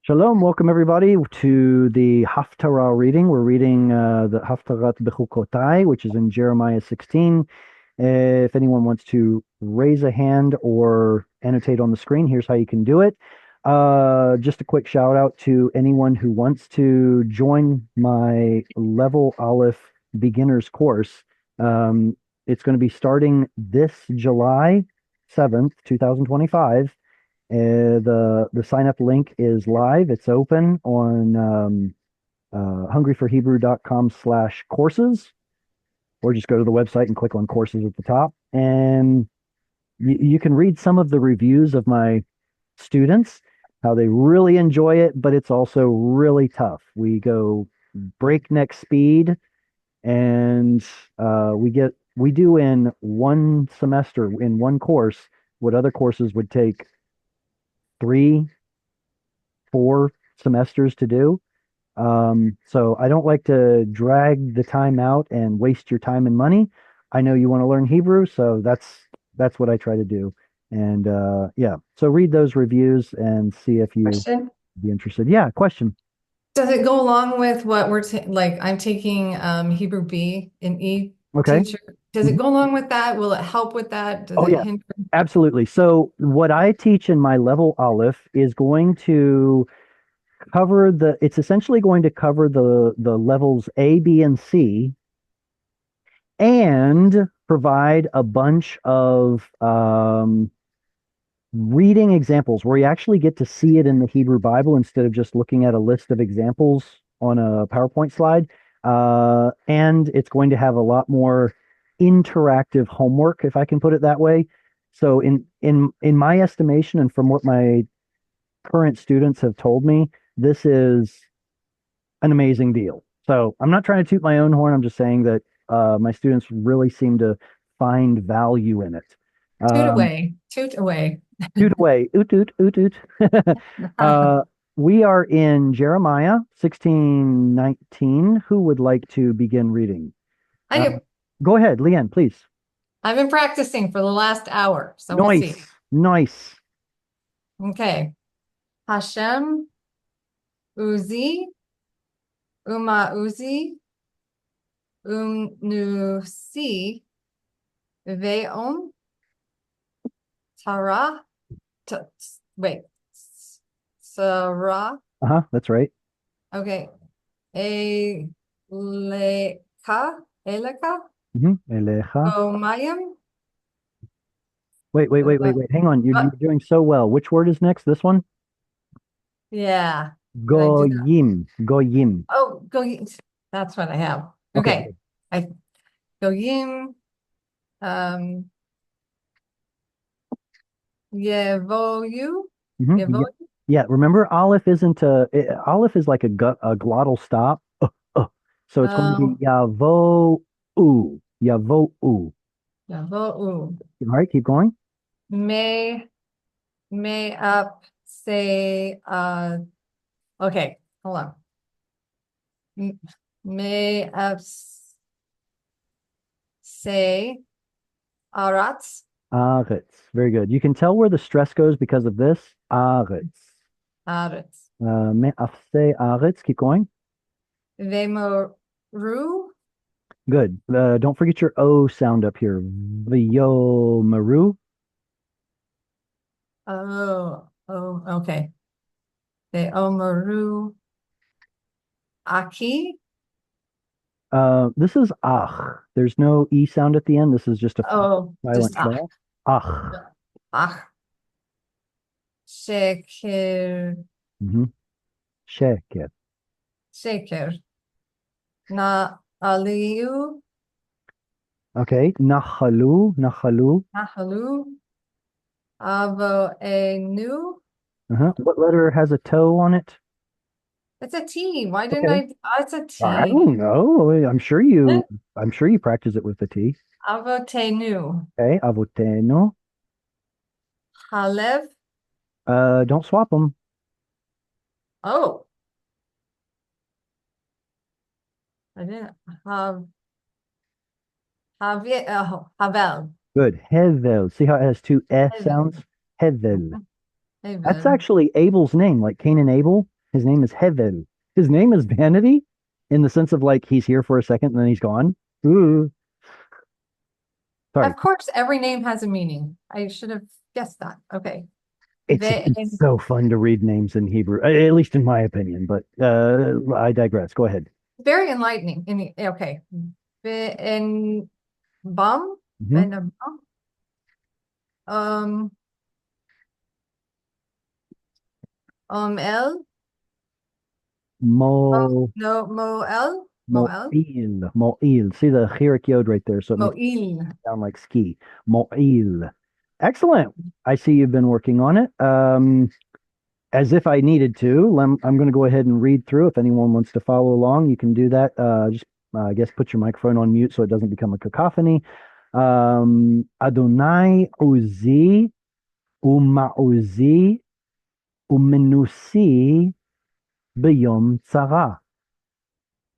Shalom, welcome everybody to the Haftarah reading. We're reading the Haftarah Bechuqotai, which is in Jeremiah 16. If anyone wants to raise a hand or annotate on the screen, here's how you can do it. Just a quick shout out to anyone who wants to join my Level Aleph beginners course. It's going to be starting this July 7th, 2025. The sign up link is live. It's open on hungryforhebrew.com/courses, or just go to the website and click on courses at the top. And you can read some of the reviews of my students, how they really enjoy it, but it's also really tough. We go breakneck speed, and we do in one semester, in one course, what other courses would take 3, 4 semesters to do. So I don't like to drag the time out and waste your time and money. I know you want to learn Hebrew, so that's what I try to do. And yeah, so read those reviews and see if you Question. be interested. Yeah, question. Does it go along with what we're like? I'm taking Hebrew B in E Okay. teacher. Does it Mhm. go along with that? Will it help with that? Does Oh it yeah, hinder? absolutely. So what I teach in my level Aleph is going to cover it's essentially going to cover the levels A, B, and C, and provide a bunch of reading examples where you actually get to see it in the Hebrew Bible instead of just looking at a list of examples on a PowerPoint slide. And it's going to have a lot more interactive homework, if I can put it that way. So in my estimation, and from what my current students have told me, this is an amazing deal. So I'm not trying to toot my own horn. I'm just saying that my students really seem to find value in it. Toot Um, away, toot away. Toot away, oot oot oot oot. uh, we are in Jeremiah 16:19. Who would like to begin reading? I Uh, do. Go ahead, Leanne, please. I've been practicing for the last hour, so we'll Nice, see. nice. Okay. Hashem, Uzi, Uma Uzi, Nusi, Ve'om, Tara, t wait, Sarah. Uh-huh, that's right. Okay. Eleka, Eleka, Elecha. Omayim. Wait. Hang on. You're doing so well. Which word is next? This one? Yeah. Did I do that? Goyim. Goyim. Oh, go. That's what I have. Okay, Okay. good. I Goyim. Um. Yevoyu. Yeah, Yevoyu. yeah, remember Aleph isn't Aleph is like a glottal stop. So it's going to be Oh. Yavo U. Yavo U. Yevoyu. All right, keep going. May. May up. Say. Okay. Hold on. May up. Say. Aratz. Aretz. Very good. You can tell where the stress goes because of this. Aretz. Aretz. Me'afse Aretz. Keep going. Vemoru. Good. Don't forget your O sound up here. Vyo Maru. Okay. Veomaru. Aki. This is Ach. There's no E sound at the end. This is just a Oh, just silent vowel. Ach. ach. Sheker. Mm-hmm. Sheker. Sheker. Na aliu. Okay. Nachalu. Nachalu. Nahalu. Avo enu. Uh-huh. What letter has a toe on it? It's a T. Why didn't Okay. I? Oh, it's a I T. don't know. I'm sure you practice it with the T. Avo tenu. Okay. Avoteno. Halev. Don't swap them. Oh, I didn't. Havel. Good. Hevel. See how it has 2 S Hevel. sounds? Hevel. That's Hevel. actually Abel's name, like Cain and Abel. His name is Hevel. His name is Vanity in the sense of like he's here for a second and then he's gone. Ooh, sorry. Of course, every name has a meaning. I should have guessed that. Okay. It's so fun to read names in Hebrew, at least in my opinion, but I digress. Go ahead. Very enlightening. Okay. And bum, Hmm. ben um, el, Mo, no, Moel, Mo'il. See the chirik yod right there, so it makes Moil. it sound like ski. Mo'il. Excellent. I see you've been working on it. As if I needed to, I'm going to go ahead and read through. If anyone wants to follow along, you can do that. Just, I guess, put your microphone on mute so it doesn't become a cacophony. Adonai Uzi Umauzi Umenusi B'yom Tzara.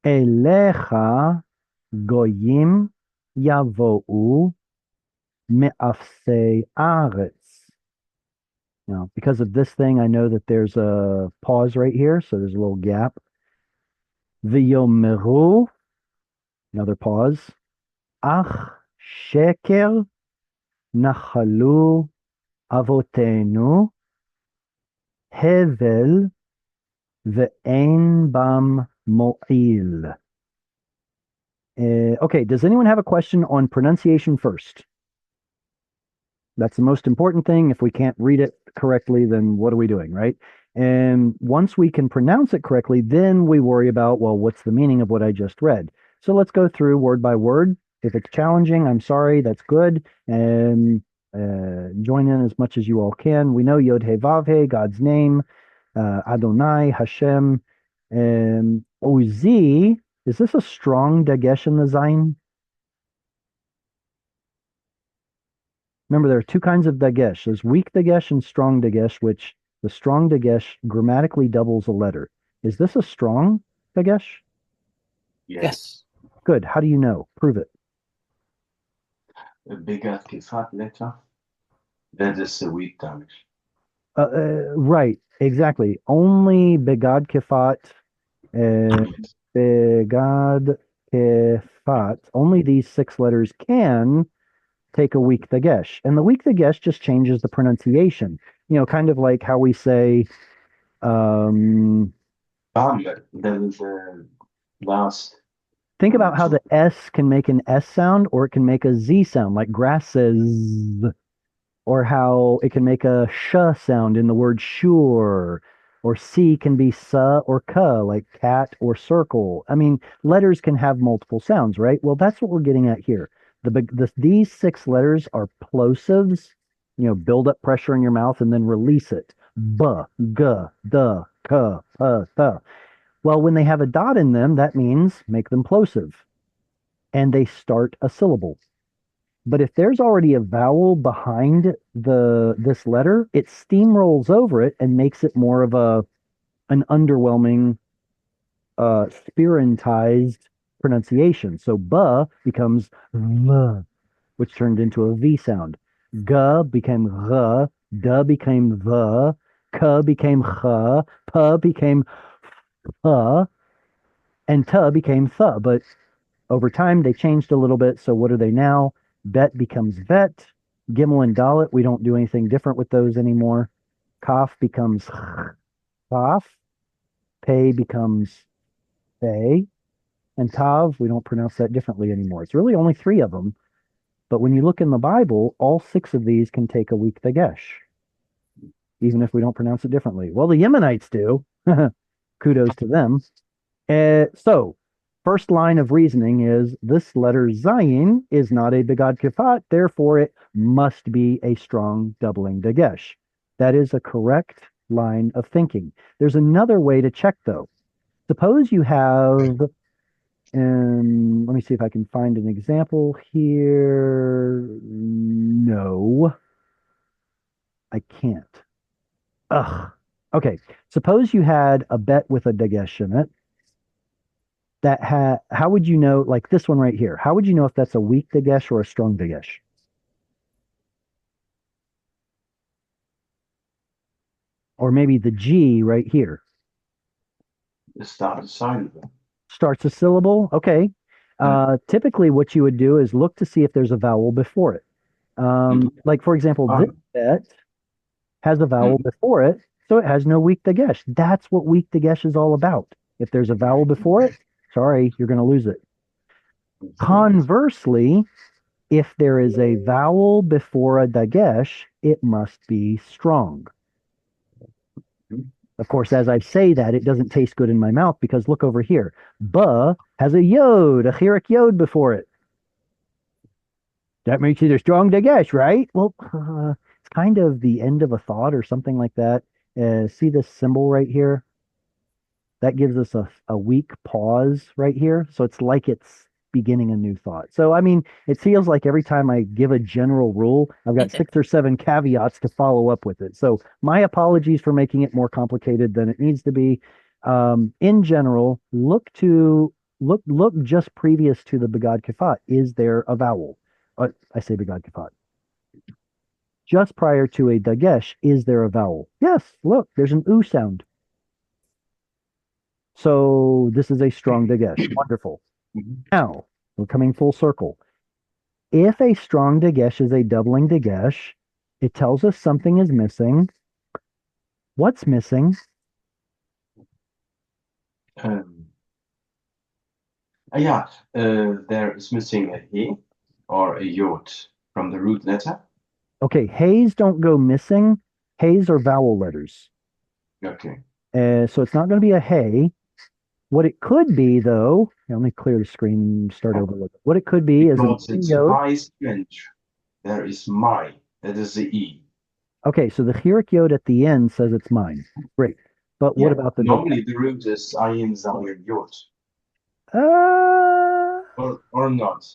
Elecha Goyim Yavo'u Me'afsei Aretz. Now, because of this thing, I know that there's a pause right here, so there's a little gap. V'yomeru, another pause. Ach sheker nachalu avotenu hevel ve'en bam mo'il. Okay, does anyone have a question on pronunciation first? That's the most important thing. If we can't read it correctly, then what are we doing, right? And once we can pronounce it correctly, then we worry about, well, what's the meaning of what I just read? So let's go through word by word. If it's challenging, I'm sorry, that's good. And join in as much as you all can. We know Yod He Vav He, God's name, Adonai, Hashem, and Ozi. Is this a strong dagesh in the Zayin? Remember, there are two kinds of dagesh. There's weak dagesh and strong dagesh, which the strong dagesh grammatically doubles a letter. Is this a strong dagesh? Yes. Good. How do you know? Prove it. Bigger Kifat letter. That is a weak damage. Right. Exactly. Only begad kefat, uh, begad kefat. Only these six letters can take a weak dagesh, and the weak dagesh just changes the pronunciation. You know, kind of like how we say. Um, That is the last Think about how the S can make an S sound or it can make a Z sound, like grasses, or how it can make a sh sound in the word sure, or C can be sa or ka, like cat or circle. I mean, letters can have multiple sounds, right? Well, that's what we're getting at here. These six letters are plosives, you know, build up pressure in your mouth and then release it. B, g, d, k, th. Well, when they have a dot in them, that means make them plosive and they start a syllable. But if there's already a vowel behind this letter, it steamrolls over it and makes it more of an underwhelming spirantized pronunciation. So ba becomes v, which turned into a V sound. G became r, d became the, k became ch, p became th, and t became th. But over time, they changed a little bit. So what are they now? Bet becomes vet. Gimel and Dalet, we don't do anything different with those anymore. Kaf becomes kaf. Pei becomes pei. And Tav, we don't pronounce that differently anymore. It's really only three of them. But when you look in the Bible, all six of these can take a weak dagesh, even if we don't pronounce it differently. Well, the Yemenites do. Kudos to them. So, first line of reasoning is this letter Zayin is not a Begad Kifat, therefore it must be a strong doubling Dagesh. That is a correct line of thinking. There's another way to check though. Suppose you have, let me see if I can find an example here. No, I can't. Ugh. Okay, suppose you had a bet with a Dagesh in it how would you know, like this one right here, how would you know if that's a weak dagesh or a strong dagesh? Or maybe the G right here. start a syllable. Starts a syllable. Okay. Mm, Typically, what you would do is look to see if there's a vowel before it. mhm. Like, for example, this Fine. bet has a vowel Mhm. before it, so it has no weak dagesh. That's what weak dagesh is all about. If there's a vowel before it, sorry, you're going to lose it. Understand. Conversely, if there is a vowel before a dagesh, it must be strong. Mhm. Of course, as I say that, it doesn't taste good in my mouth because look over here. Ba has a yod, a chirik yod before it. That makes it a strong dagesh, right? Well, it's kind of the end of a thought or something like that. See this symbol right here? That gives us a weak pause right here. So it's like it's beginning a new thought. So, I mean, it feels like every time I give a general rule, I've got 6 or 7 caveats to follow up with it. So, my apologies for making it more complicated than it needs to be. In general, look just previous to the Begad Kafat. Is there a vowel? I say Begad Kafat. Just prior to a Dagesh, is there a vowel? Yes, look, there's an oo sound. So this is a strong dagesh. Wonderful. Mhm. Now we're coming full circle. If a strong dagesh is a doubling dagesh, it tells us something is missing. What's missing? Um, yeah, there is missing a he or a yod from the root letter. Okay, hays don't go missing. Hays are vowel letters. Okay. So it's not going to be a hay. What it could be, though, let me clear the screen and start over with it. What it could be is an Because it's yod. my French. There is my. That is the E. Okay, so the chirik yod at the end says it's mine. Great. But what Yeah. about the dagesh? Normally the root is ayin, zayin, yod. Uh, Or not.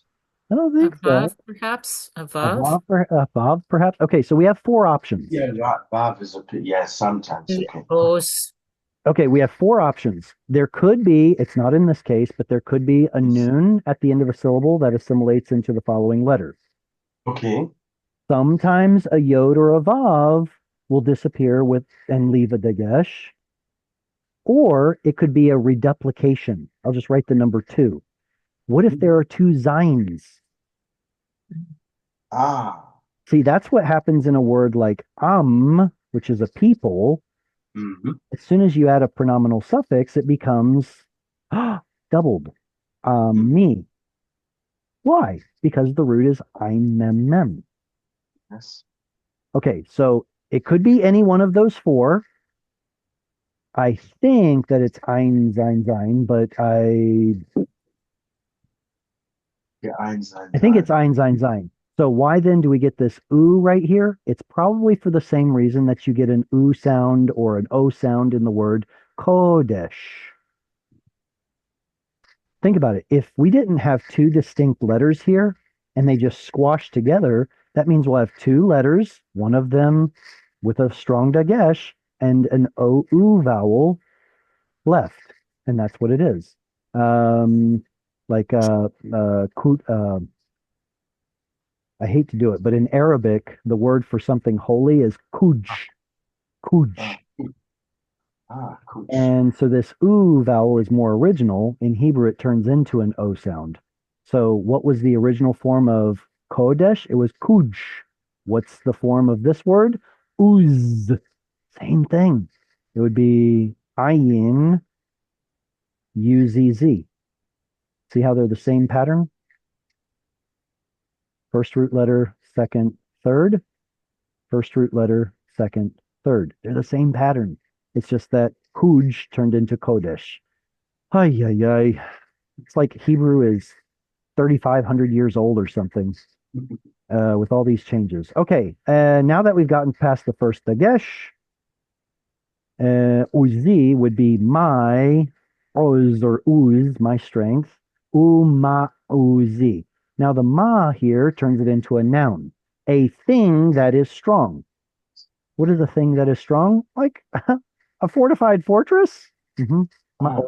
I don't think Above, so. perhaps? A Above? vav, a vav, perhaps. Okay, so we have 4 options. Yeah, right. Vav is a yeah, sometimes. Okay. Close. Okay, we have 4 options. There could be, it's not in this case, but there could be a Yes. noon at the end of a syllable that assimilates into the following letter. Okay. Sometimes a yod or a vav will disappear with and leave a dagesh, or it could be a reduplication. I'll just write the number 2. What if there are 2 zines? Ah. See, that's what happens in a word like which is a people. Mm-hmm. As soon as you add a pronominal suffix, it becomes doubled. Me. Why? Because the root is ein mem mem. Yes. Okay, so it could be any one of those 4. I think that it's ein sein sein, but Yeah, ayin, zayin, I think it's zayin. ein sein sein. So why then do we get this oo right here? It's probably for the same reason that you get an oo sound or an o sound in the word kodesh. Think about it. If we didn't have 2 distinct letters here and they just squashed together, that means we'll have 2 letters, one of them with a strong dagesh and an OU vowel left. And that's what it is. Um, like, I hate to do it, but in Arabic, the word for something holy is kuj, kuj. Ah, coach. And so this oo vowel is more original. In Hebrew, it turns into an O sound. So what was the original form of Kodesh? It was Kuj. What's the form of this word? Uz. Same thing. It would be Ayin Uzz. See how they're the same pattern? First root letter, second, third. First root letter, second, third. They're the same pattern. It's just that Kuj turned into Kodesh. Ay, ay, ay. It's like Hebrew is 3,500 years old or something with all these changes. Okay, now that we've gotten past the first Dagesh, Uzi would be my, Oz or Uz, my strength, Uma Uzi. Now the ma here turns it into a noun, a thing that is strong. What is a thing that is strong? Like a fortified fortress? Mm-hmm. Ah,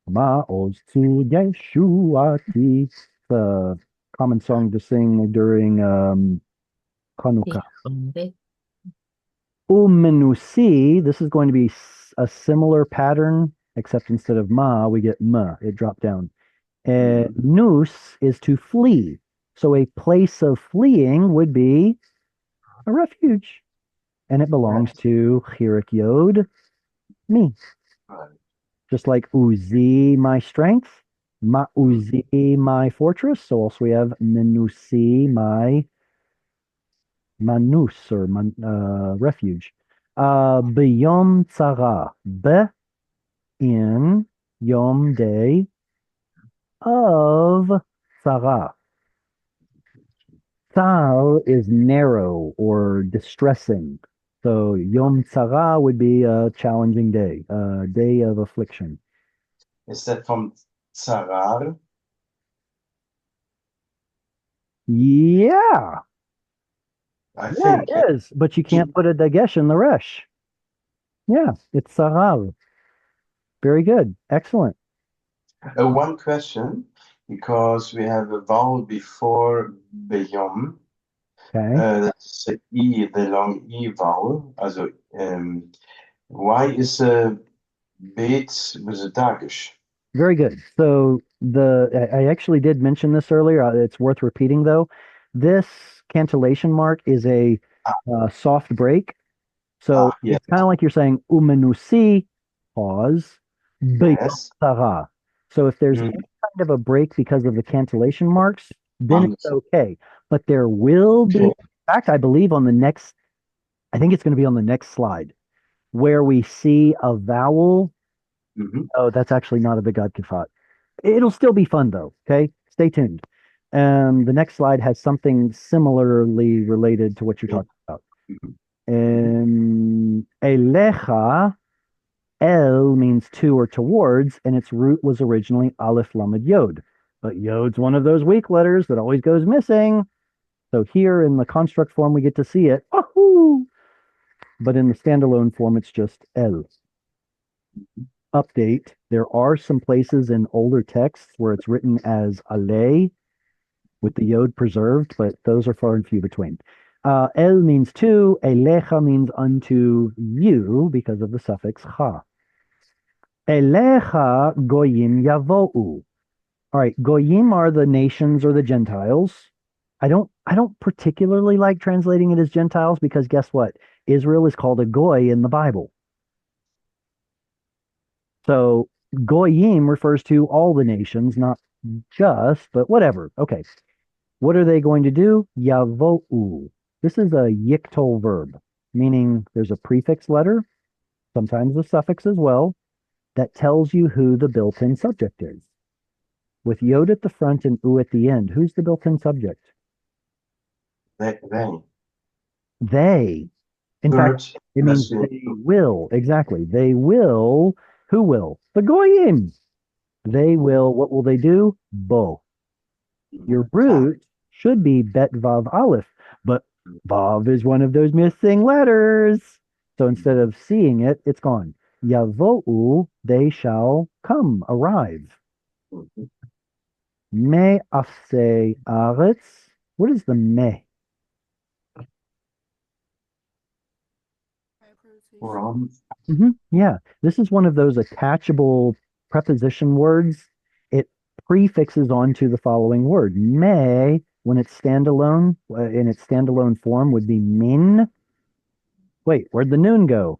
Ma'oz to Yeshuati. It's a common song to sing during Hanukkah. Umenusi, this is going to be a similar pattern, except instead of ma, we get ma. It dropped down. Nus is to flee. So a place of fleeing would be a refuge. And it belongs Right. to Chirik Yod, me. Right. Just like Uzi, my strength, Ma'uzi, my fortress. So also we have Menusi, my manus or refuge. B'yom tzara, be in yom day of tzara. Tzar is narrow or distressing. So yom tzara would be a challenging day, a day of affliction. Is that from Tsarar? Yeah, I yeah, think. it is. But you can't put a dagesh in the resh. Yeah, it's tzara. Very good. Excellent. One question, because we have a vowel before Beyom. Okay. That's a E, the long E vowel. Also, why is a bet with a dagesh? Very good. So I actually did mention this earlier. It's worth repeating though. This cantillation mark is a soft break. So Yeah, it's kind of like you're saying umenusi, pause, yes. b'yotara. So if there's Mm, any kind of a break because of the cantillation marks, then it's understood. okay. But there will be, Okay. in fact, I believe on the next, I think it's going to be on the next slide where we see a vowel. Mhm. Oh, that's actually not a big Kifat. It'll still be fun though. Okay, stay tuned. The next slide has something similarly related to what you're Yeah. talking about. Mhm. Elecha, el means to or towards, and its root was originally Aleph Lamed Yod. But Yod's one of those weak letters that always goes missing. So here in the construct form, we get to see it. Wahoo! But in the standalone form, it's just el. Update. There are some places in older texts where it's written as alei with the yod preserved, but those are far and few between. El means to, elecha means unto you because of the suffix cha. Elecha goyim yavo'u. All right, goyim are the nations or the Gentiles. I don't particularly like translating it as Gentiles because guess what? Israel is called a goy in the Bible. So goyim refers to all the nations, not just, but whatever. Okay. What are they going to do? Yavo'u. This is a yiktol verb, meaning there's a prefix letter, sometimes a suffix as well, that tells you who the built-in subject is. With yod at the front and u at the end, who's the built-in subject? They. They. In fact, Third it means masculine. they will. Exactly. They will. Who will? The goyim. They will. What will they do? Bo. Your Ah, root should be bet vav aleph, but vav is one of those missing letters. So instead of seeing it, it's gone. Yavo'u, they shall come, arrive. mhm. Me afse aretz. What is the me? From Yeah, this is one of those attachable preposition words. It prefixes onto the following word. Me, when it's standalone, in its standalone form, would be min. Wait, where'd the noon go?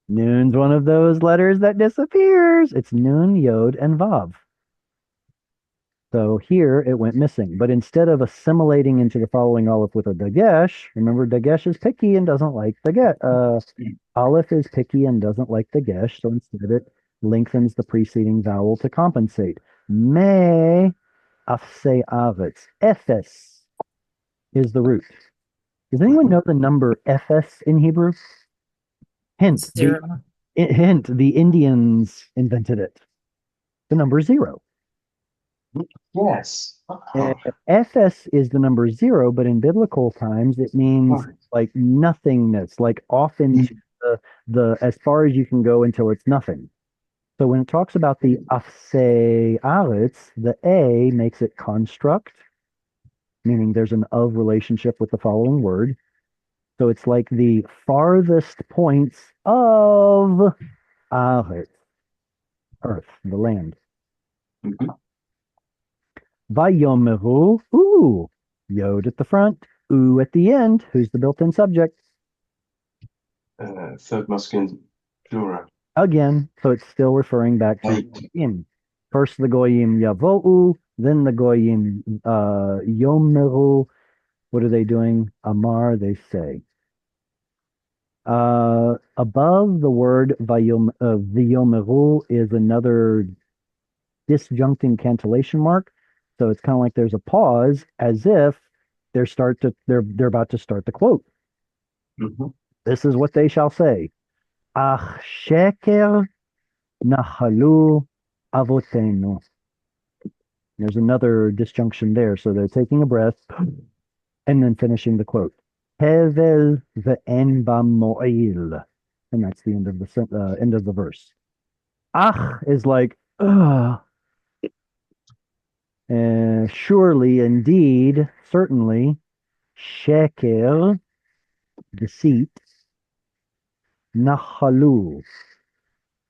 Noon's one of those letters that disappears. It's noon, yod, and vav. So here it went missing. But instead of assimilating into the following aleph with a dagesh, remember dagesh is picky and doesn't like dagesh. Aleph is picky and doesn't like dagesh, so instead it lengthens the preceding vowel to compensate. Me afse avetz. Ephes is the root. Does anyone know the number ephes in Hebrew? Hint, It's zero. the Indians invented it. The number zero. yes. Uh, Oh, Ephes is the number zero, but in biblical times it means oh. like nothingness, like off into the as far as you can go until it's nothing. So when it talks about the afse aretz, the a makes it construct, meaning there's an of relationship with the following word. So it's like the farthest points of Aretz, earth, the land. Mhm. Vayomeru, ooh, yod at the front, oo at the end. Who's the built-in subject? Third masculine plural. Again, so it's still referring back to Right. in. First the goyim yavo'u, then the goyim yomeru. What are they doing? Amar, they say. Above the word vyomeru is another disjuncting cantillation mark. So it's kind of like there's a pause as if they're about to start the quote. Mhm. This is what they shall say. Ach sheker nachalu avotenu. There's another disjunction there. So they're taking a breath and then finishing the quote. Hevel ve'en ba mo'il. And that's the end of the verse. Ach is like, surely, indeed, certainly, sheker, deceit, nachalu.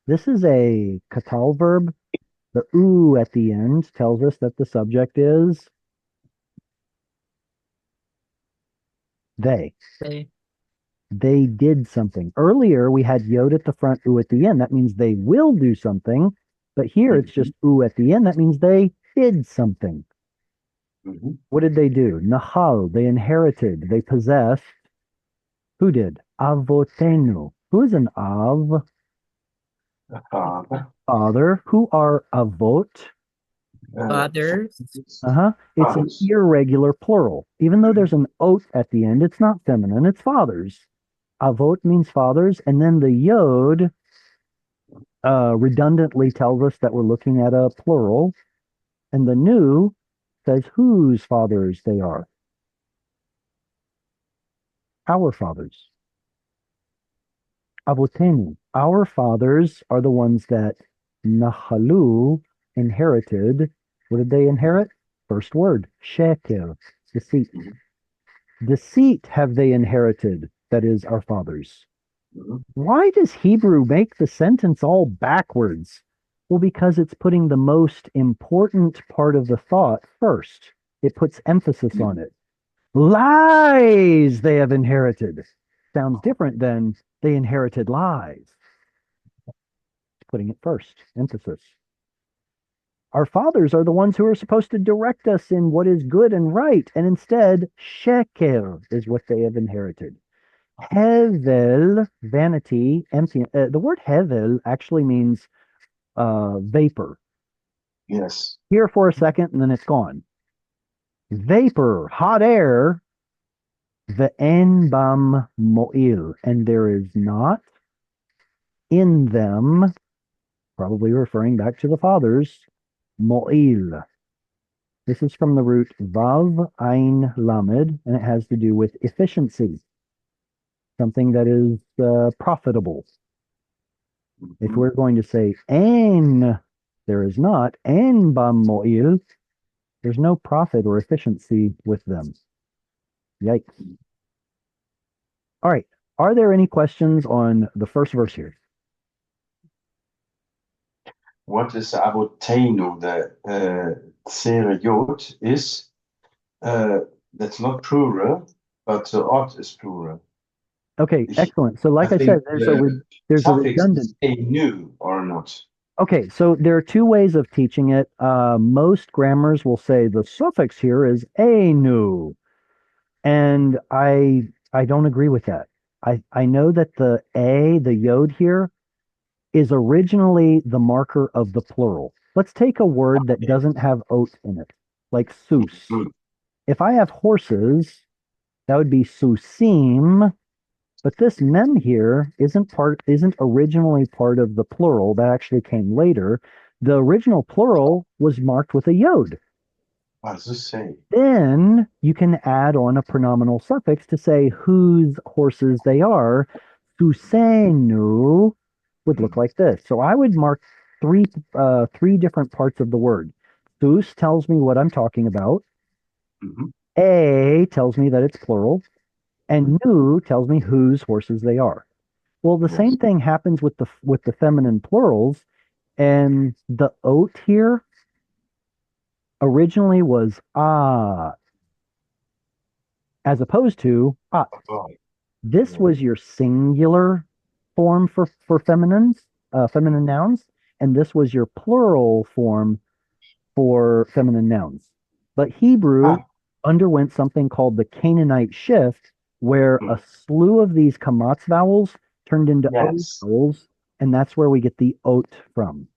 This is a katal verb. The oo at the end tells us that the subject is they. They. They did something. Earlier, we had yod at the front, oo at the end. That means they will do something. But here it's just Mhm. oo at the end. That means they did something. Mhm. What did they do? Nahal, they inherited, they possessed. Who did? Avotenu. Who is an av? Father. Father. Who are avot? Fathers. Uh-huh. It's an Fathers. irregular plural. Even though there's an ot at the end, it's not feminine, it's fathers. Avot means fathers, and then the yod redundantly tells us that we're looking at a plural, and the nu says whose fathers they are. Our fathers. Avotenu. Our fathers are the ones that Nahalu inherited. What did they inherit? First word, sheker, deceit. Mhm. Deceit have they inherited, that is, our fathers. Mhm. Why does Hebrew make the sentence all backwards? Well, because it's putting the most important part of the thought first. It puts emphasis on it. Lies they have inherited. Sounds different than they inherited lies. Putting it first, emphasis. Our fathers are the ones who are supposed to direct us in what is good and right, and instead, sheker is what they have inherited. Hevel, vanity, empty. The word hevel actually means vapor. Yes. Here for a second, and then it's gone. Vapor, hot air, the enbam mo'il, and there is not in them, probably referring back to the fathers, mo'il. This is from the root vav ein lamed, and it has to do with efficiency, something that is profitable. If Mhm. we're going to say ein, there is not, ein bam mo'il, there's no profit or efficiency with them. Yikes. All right. Are there any questions on the first verse here? What is Abotenu? The Yod is that's not plural, but the odd is plural. Okay, Ich, excellent. So I like I said, think the there's a suffix redundant. is enu or not. Okay, so there are two ways of teaching it. Most grammars will say the suffix here is anu, and I don't agree with that. I know that the yod here is originally the marker of the plural. Let's take a word that Okay. doesn't have oat in it, like sus. Good. If I have horses, that would be susim, but this mem here isn't originally part of the plural. That actually came later. The original plural was marked with a yod. What does it say? Then you can add on a pronominal suffix to say whose horses they are. Susenu would look like this. So I would mark three different parts of the word. Sus tells me what I'm talking about. Mhm. A tells me that it's plural, Mhm. and nu tells me whose horses they are. Well, the Yes. same thing happens with the feminine plurals, and the oat here originally was ah, as opposed to at. Right. This Yeah. was your singular form for feminine nouns, and this was your plural form for feminine nouns. But Hebrew Ah, underwent something called the Canaanite shift, where mm, a slew of these kamatz vowels turned into o yes. vowels, and that's where we get the oat from.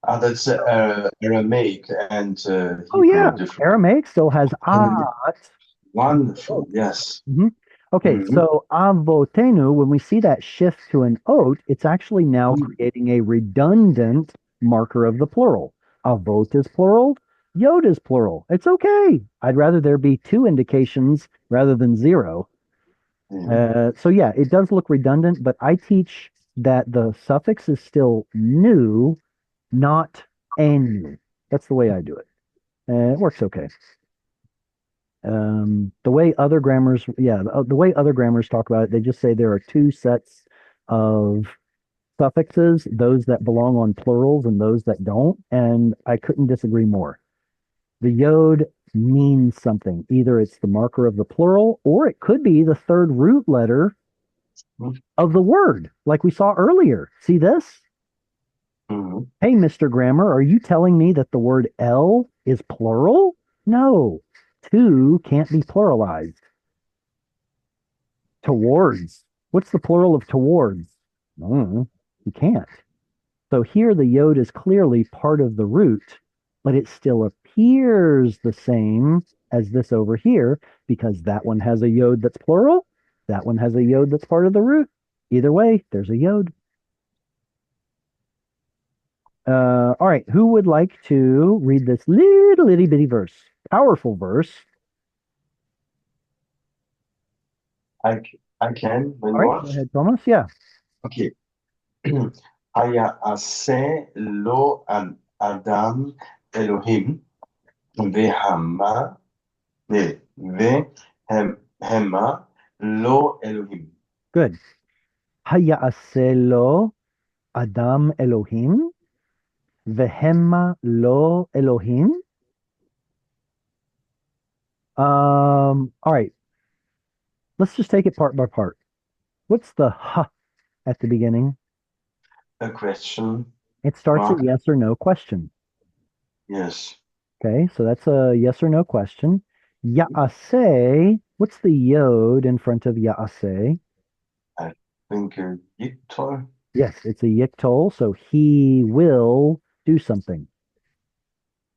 Ah, that's Aramaic and Oh Hebrew yeah, are different. Aramaic still has And at. wonderful. Yes. hmm Okay, Hmm. so avotenu, when we see that shift to an oat, it's actually now creating a redundant marker of the plural. Avot is plural, yod is plural. It's okay. I'd rather there be two indications rather than zero. Yeah. So yeah, it does look redundant, but I teach that the suffix is still new, not enu. That's the way I do it. It works okay. The way other grammars, yeah, the way other grammars talk about it, they just say there are two sets of suffixes, those that belong on plurals and those that don't. And I couldn't disagree more. The yod means something. Either it's the marker of the plural, or it could be the third root letter of the word, like we saw earlier. See this? Mm-hmm. Hey, Mr. Grammar, are you telling me that the word L is plural? No, two can't be pluralized. Towards. What's the plural of towards? You can't. So here the yod is clearly part of the root, but it still appears the same as this over here because that one has a yod that's plural. That one has a yod that's part of the root. Either way, there's a yod. All right, who would like to read this little itty bitty verse? Powerful verse. I can when All you right, go want. ahead, Thomas. Yeah, Okay. היה עשה לו אדם אלוהים והמה והמה לא אלוהים. good. Hayaseh lo Adam Elohim vehema lo Elohim. All right, let's just take it part by part. What's the ha at the beginning? A question It starts a mark? yes or no question. Yes. Okay, so that's a yes or no question. Ya'aseh, what's the yod in front of Ya'aseh? I think Yittor. Yes, it's a yiktol, so he will do something.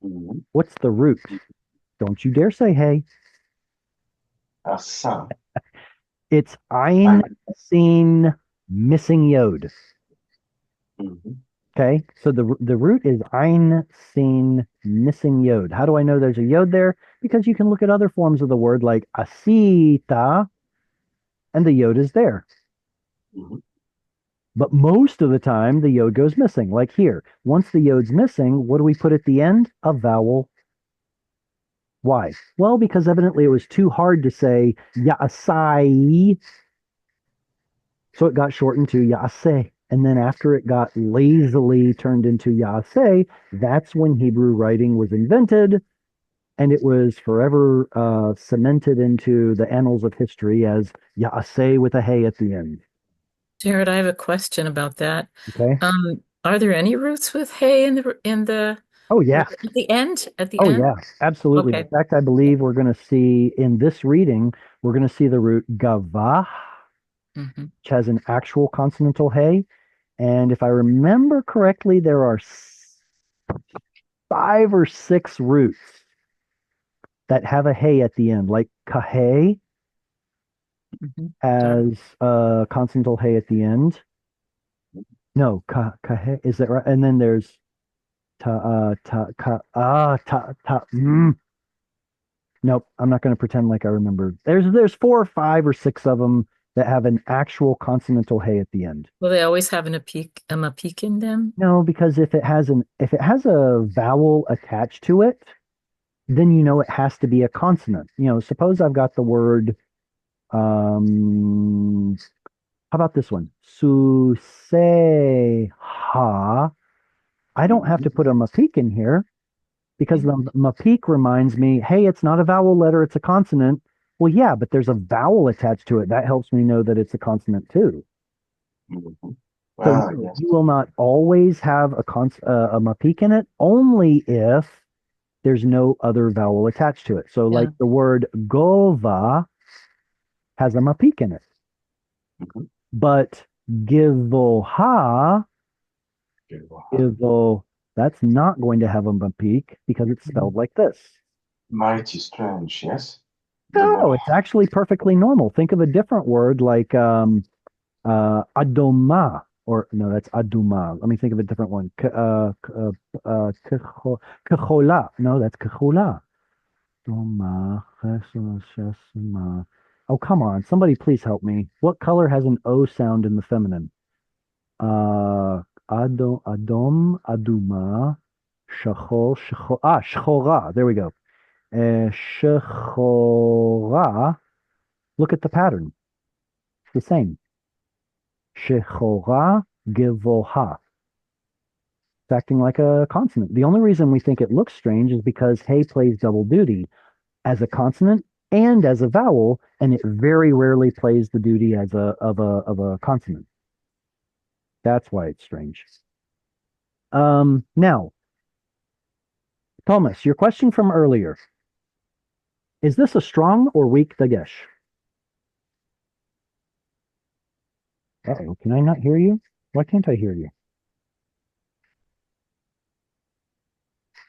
Mhm. What's the root? Don't you dare say hey. Asa. It's I, ein sin missing yod. mhm. Okay, so the root is ein sin missing yod. How do I know there's a yod there? Because you can look at other forms of the word like asita, and the yod is there. Mhm. But most of the time, the yod goes missing. Like here, once the yod's missing, what do we put at the end? A vowel. Why? Well, because evidently it was too hard to say yasai, so it got shortened to yaseh. And then after it got lazily turned into yaseh, that's when Hebrew writing was invented, and it was forever cemented into the annals of history as yaseh with a hey at the end. Jared, I have a question about that. Okay. Are there any roots with hay in the Oh yeah. at the end? At the Oh end? yeah. Absolutely. In Okay. fact, I believe we're going to see in this reading, we're going to see the root gavah, Hmm. which has an actual consonantal hey. And if I remember correctly, there are five or six roots that have a hey at the end, like kahe Hmm. Sorry. has a consonantal hey at the end. No, kahe, is that right? And then there's ta. Nope, I'm not going to pretend like I remember. There's four or five or six of them that have an actual consonantal hey at the end. Will they always have a peak in them? No, because if it has a vowel attached to it, then you know it has to be a consonant. Suppose I've got the word um How about this one? Suseha. I don't have to put a mapik in here because the mapik reminds me, hey, it's not a vowel letter, it's a consonant. Well, yeah, but there's a vowel attached to it. That helps me know that it's a consonant too. Mhm. So Ah, no, yes. you will not always have a mapik in it, only if there's no other vowel attached to it. So Yeah. like the word gova has a mapik in it, Mhm. but givoha, givo, that's not going to have a mapik because it's spelled like this. Mighty strange, yes. No, it's actually perfectly normal. Think of a different word like adoma, or no, that's aduma. Let me think of a different one. Kechola. No, that's kechola. Doma, chesama. Oh, come on. Somebody please help me. What color has an O sound in the feminine? Uh, adom, aduma, shchora. There we go. Shchora. Look at the pattern. It's the same. Shechora givoha. It's acting like a consonant. The only reason we think it looks strange is because hey plays double duty as a consonant and as a vowel, and it very rarely plays the duty as a consonant. That's why it's strange. Now, Thomas, your question from earlier. Is this a strong or weak dagesh? Uh-oh, can I not hear you? Why can't I hear you?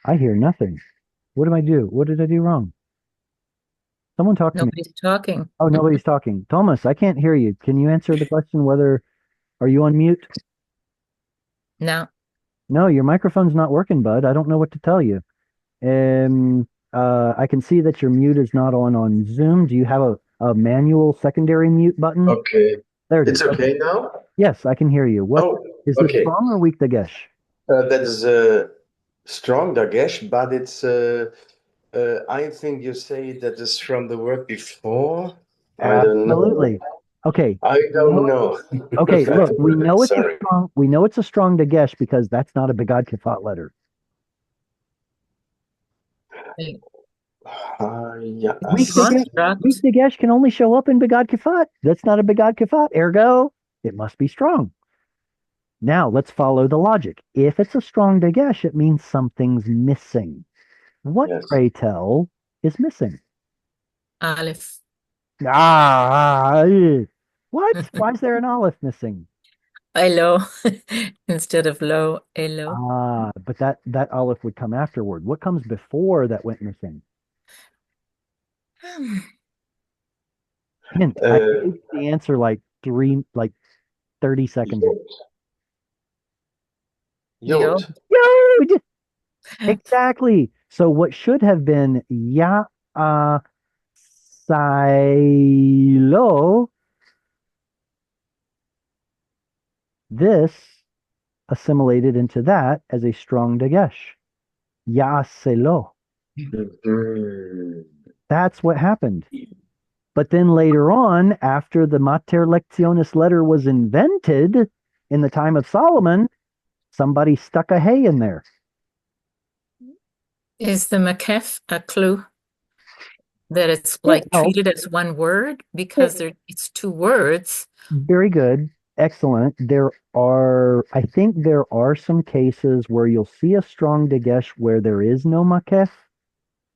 I hear nothing. What did I do? What did I do wrong? Someone talk to me. Nobody's talking. Oh, nobody's talking. Thomas, I can't hear you. Can you answer the question whether are you on mute? No. No, your microphone's not working, bud. I don't know what to tell you. I can see that your mute is not on Zoom. Do you have a manual secondary mute button? Okay. There it It's is. Okay. okay now? Yes, I can hear you. What Oh, is this okay. strong or weak dagesh? That is strong, Dagesh, but it's I think you say that is from the word before. I don't know. Absolutely. Okay. I don't No. know. Okay, look, Sorry. we know it's a strong dagesh because that's not a begad kafat letter. Hey, Yeah, Weak dagesh, weak construct. dagesh can only show up in begad kafat. That's not a begad kafat. Ergo, it must be strong. Now let's follow the logic. If it's a strong dagesh, it means something's missing. What, yes. pray tell, is missing? Aleph. What? Why is there an aleph missing? Hello. Instead of low, hello. But that aleph would come afterward. What comes before that went missing? Hint. I gave Uh, you the answer like 30 seconds ago. Yo. Yod. Yo, exactly. So what should have been ya silo, this assimilated into that as a strong dagesh. Ya selo. Mhm. That's what happened. But then later on, after the Mater Lectionis letter was invented in the time of Solomon, somebody stuck a hay in there. Is the makef a clue that it's It like helps. treated as one word because It, it's two words? very good. Excellent. I think there are some cases where you'll see a strong dagesh where there is no makef,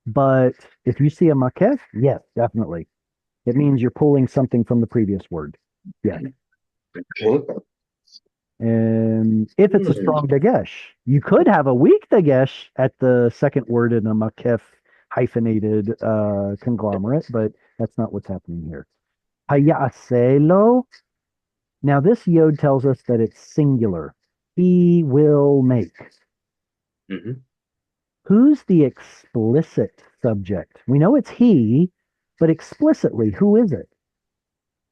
but if you see a makef, yes, definitely. It means you're pulling something from the previous word. Yes. Okay. And if it's a Hmm. strong dagesh, you could have a weak dagesh at the second word in a makef hyphenated conglomerate, but that's not what's happening here. Hayaselo. Now this yod tells us that it's singular. He will make. Mhm. Who's the explicit subject? We know it's he, but explicitly, who is it?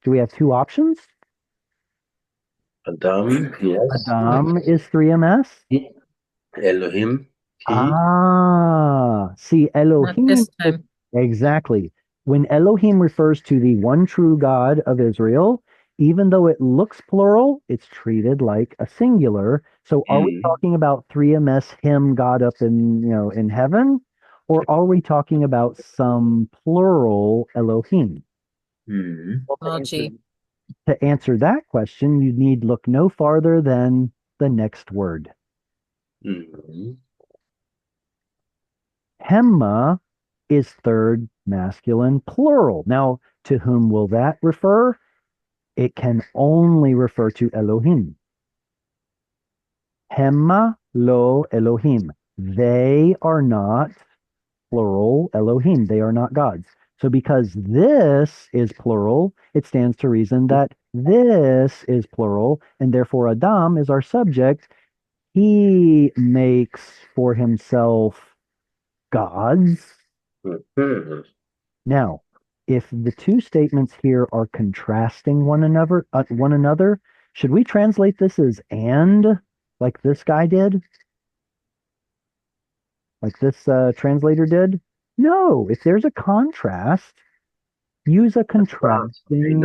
Do we have two options? Adam, yes. Adam is 3ms. He. Elohim, he. See, Not Elohim, this time. exactly. When Elohim refers to the one true God of Israel, even though it looks plural, it's treated like a singular. So are we talking about 3ms, him, God up in heaven? Or are we talking about some plural Elohim? Well, Oh, gee. to answer that question, you need look no farther than the next word. Hemma is third masculine plural. Now, to whom will that refer? It can only refer to Elohim. Hemma lo Elohim. They are not plural Elohim. They are not gods. So because this is plural, it stands to reason that this is plural, and therefore Adam is our subject. He makes for himself gods. Now, if the two statements here are contrasting one another, should we translate this as and, like this guy did? Like this translator did? No, if there's a contrast, use a contrasting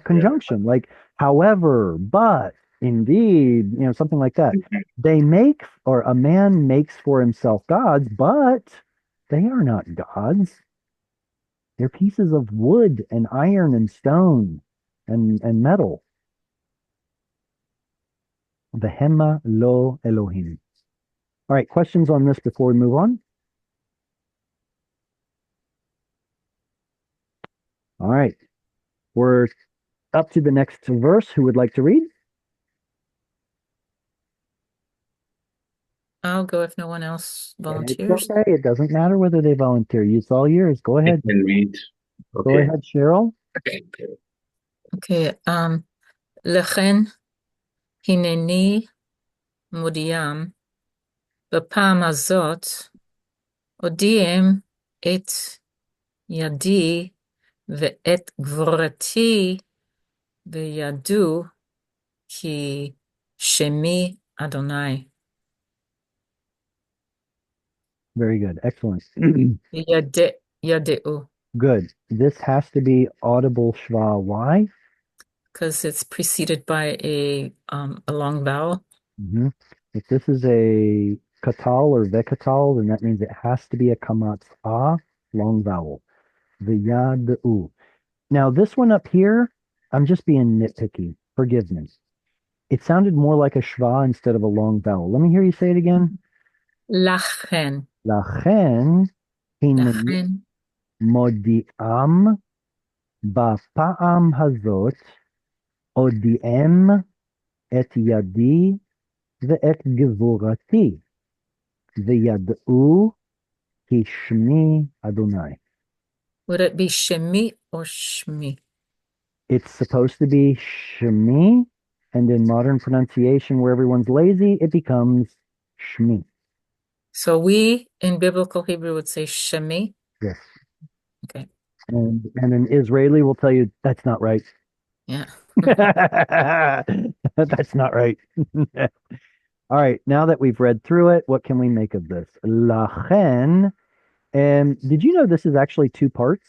conjunction, like however, but, indeed, something like that. They make, or a man makes for himself gods, but they are not gods. They're pieces of wood and iron and stone and metal. Behema lo Elohim. All right, questions on this before we move on? All right, we're up to the next verse. Who would like to read? I'll go if no one else It's volunteers. okay. It doesn't matter whether they volunteer. It's all yours. Go I ahead. can read. Go ahead, Cheryl. Okay. לכן הנני מודיעם בפעם הזאת אודיעם את ידי ואת גבורתי וידעו כי שמי אדוני. Very good. Excellent. ידעו. Good. This has to be audible schwa. Why? Because it's preceded by a long vowel. If this is a katal or vekatal, then that means it has to be a kamatz a, long vowel. V'yadu. Now, this one up here, I'm just being nitpicky. Forgive me. It sounded more like a schwa instead of a long vowel. Let me hear you say it again. לכן. Lachen לכן. modi'am ba'pa'am hazot odiem et yadi ve'et gevurati v'yad'u ki shmi Adonai. Would it be shemi or shmi? It's supposed to be shmi, and in modern pronunciation where everyone's lazy, it becomes shmi. So we in biblical Hebrew would say shemi. Yes. Okay. And an Israeli will tell you that's not right. Yeah. That's not right. All right, now that we've read through it, what can we make of this? Lachen. And did you know this is actually two parts?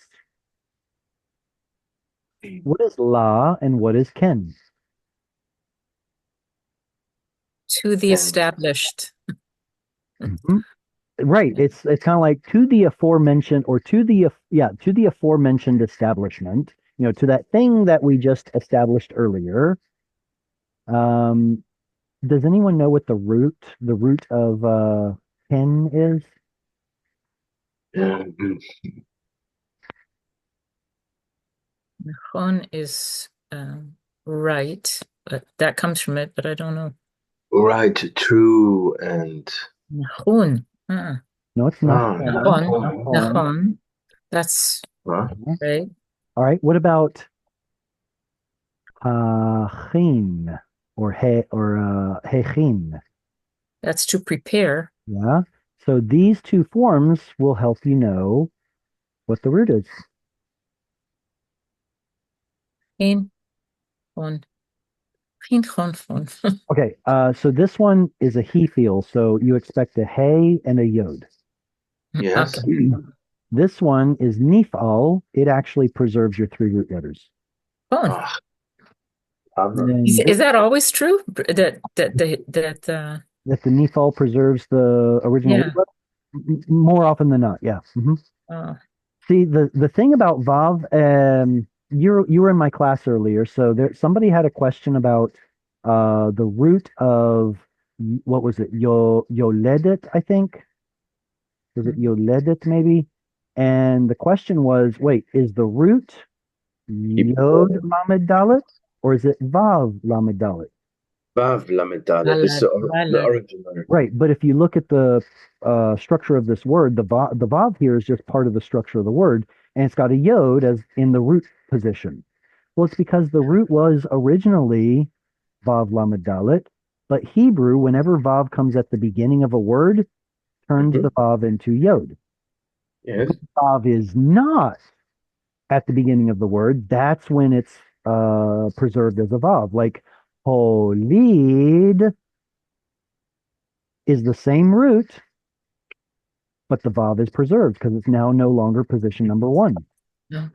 What is la and what is ken? To the established. Right. It's kind of like to the aforementioned, or to the aforementioned establishment, to that thing that we just established earlier. Does anyone know what the root of ken is? Nachon is right, but that comes from it, but I don't know. Right, true, and Nachon. No, it's not. Nachon. That's right. All right. What about hachin or hechin? That's to prepare. Yeah. So these two forms will help you know what the root is. Hin, hon. Hin, hon, hon. Okay. So this one is a he feel. So you expect a hey and a yod. yes. Okay. This one is nifal. It actually preserves your three root letters. Hon. Ah, Hammer. And Is that always true? that the Nephal preserves the original root Yeah. letter? More often than not, yeah. Oh, See, the thing about Vav, you were in my class earlier, so somebody had a question about the root of what was it? Yoledet, I think. Was it Yoledet maybe? And the question was, wait, is the root Yod Lamed Dalet or is it Vav Lamed Dalet? Vav Lamed Dalet. This is the Valad. original. Right, but if you look at the structure of this word, the vav here is just part of the structure of the word, and it's got a yod as in the root position. Well, it's because the root was originally vav lamed dalet, but Hebrew, whenever vav comes at the beginning of a word, turns Mhm. the vav into yod. Yes. Vav is not at the beginning of the word. That's when it's preserved as a vav. Like holid is the same root, but the vav is preserved because it's now no longer position number one. Yeah.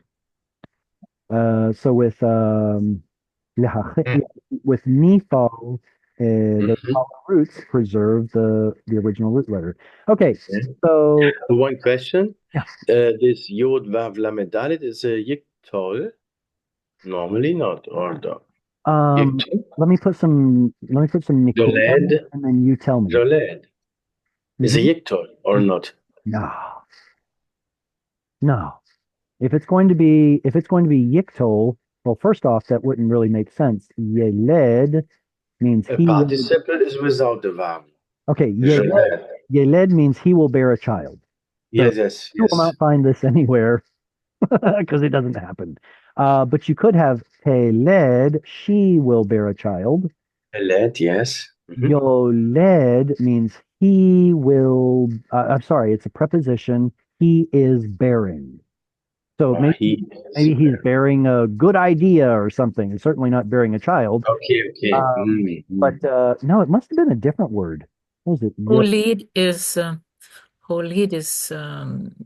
So with Mm. with nifal, the Mhm. vowel roots preserve the original root letter. Okay, Yeah. so One question. yeah, This Yod Vav Lamed Dalet is a Yiktol. Normally not, or the um, Yiktol. let me put some nikutim, Joled. and then you tell me. Joled. Is a Mhm. Yiktol or not? No, no. If it's going to be yiktol, well, first off, that wouldn't really make sense. Yeled means A he will. participle is without the Vav. Okay, Yeled, Joled. Yeled means he will bear a child. So Yes, yes, you will yes. not find this anywhere because it doesn't happen. But you could have Peled, she will bear a child. Joled, yes. Mhm. Yoled means he will, I'm sorry, it's a preposition. He is bearing. So Or he is maybe he's there. bearing a good idea or something. It's certainly not bearing a child. Okay, okay. But no, it must have been a different word. What was it? Holid is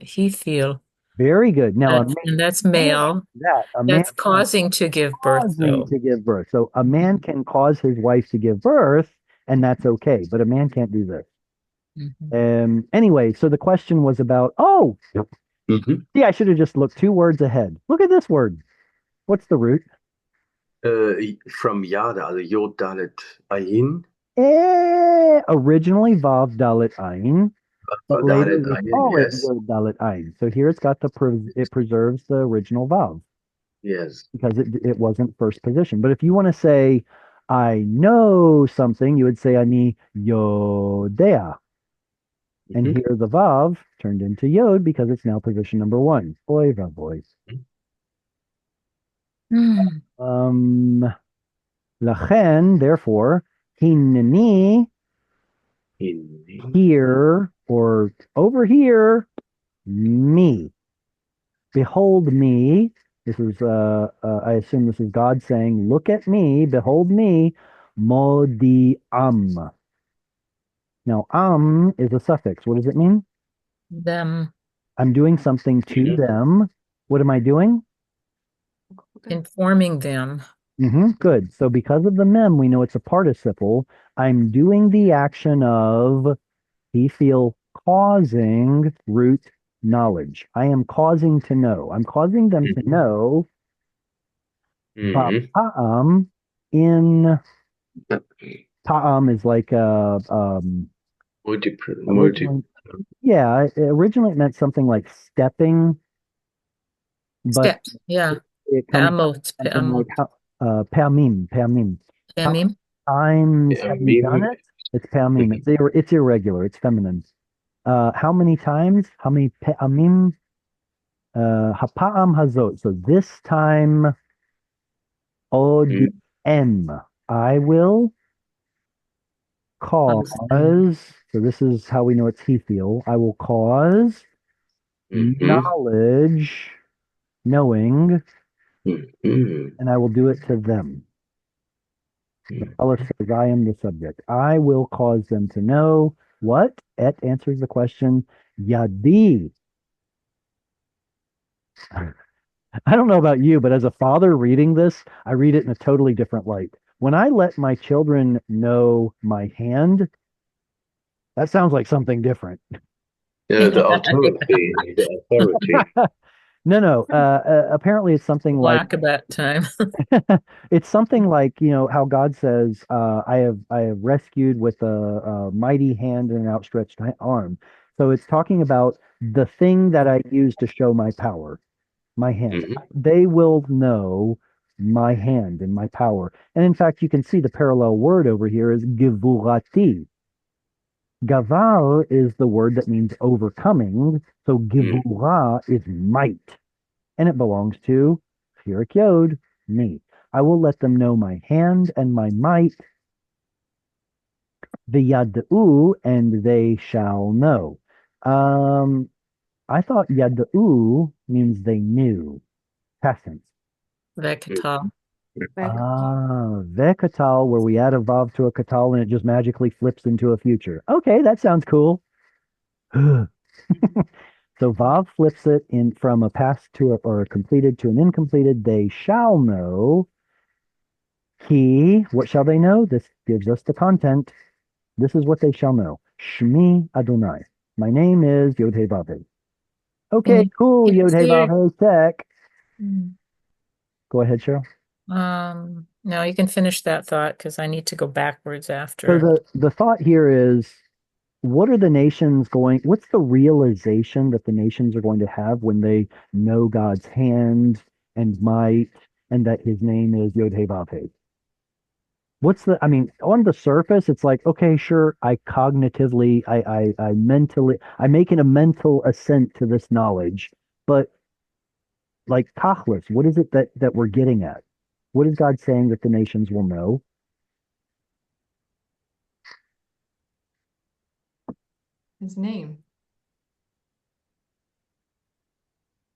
he feel. Very good. Now, And that's man can male. do that. A man That's causing to give birth, causing though. to give birth. So a man can cause his wife to give birth, and that's okay. But a man can't do this. Mhm. Anyway, so the question was about, oh, Mhm. see, I should have just looked 2 words ahead. Look at this word. What's the root? From Yada, also Yod Dalet Ayin. Originally Vav Dalet Ayin, but later Dalet we Ayin, call it yes. Yod Dalet Ayin. So here it's got it preserves the original Vav Yes. because it wasn't first position. But if you want to say, I know something, you would say Ani Yodea. And Mhm. here the Vav turned into Yod because it's now position number one. Boy, boy. Mm. Lachen, therefore, Hineni, In- here, or over here, me. Behold me. This is, I assume this is God saying, look at me, behold me, modi am. Now, am is a suffix. What does it mean? Them I'm doing something to Mhm. them. What am I doing? informing them. Good. So because of the mem, we know it's a participle. I'm doing the action of he feel causing root knowledge. I am causing to know. I'm causing them to Mhm. know Mhm. ta'am in ta'am is like Multi. originally, yeah, originally it meant something like stepping, but Steps. Yeah. it comes from Amot. something like permim. How Amim. many times have you done Mim. it? It's permim. It's irregular. It's feminine. How many times? How many pe'amim? Hapa'am hazot. So this time, od Mhm. em. I will Cause them. cause. So this is how we know it's he feel. I will cause Mhm. knowledge, knowing, Mhm. and I will do it to them. Allah says, I am the subject. I will cause them to know what? Et answers the question, Yadi. I don't know about you, but as a father reading this, I read it in a totally different light. When I let my children know my hand, that sounds like something different. Yeah, the authority, the authority. No, no. Apparently, it's something like Lack of that time. it's something like, how God says, I have rescued with a mighty hand and an outstretched arm. So it's talking about the thing that I use to show my power, my hand. Mhm. They will know my hand and my power. And in fact, you can see the parallel word over here is givurati. Gavar is the word that means overcoming. So Mm. givurah is might, and it belongs to Firik Yod, me. I will let them know my hand and my might, v'yad'u, and they shall know. Um, I thought yad'u means they knew, past tense. Vekatal. Vekatal, where we add a vav to a katal and it just magically flips into a future. Okay, that sounds cool. So Vav flips it in from a past to a, or a completed to an incompleted. They shall know. What shall they know? This gives us the content. This is what they shall know. Shmi Adonai. My name is Yod He Vav He. Okay, cool. Yod He Vav He Tech. Go ahead, Cheryl. No, you can finish that thought because I need to go backwards So after. the thought here is, what are the nations going? What's the realization that the nations are going to have when they know God's hand and might, and that His name is Yod He Vav He? I mean, on the surface, it's like, okay, sure, I cognitively, I mentally, I'm making a mental assent to this knowledge, but like tachlis, what is it that we're getting at? What is God saying that the nations will know? His name.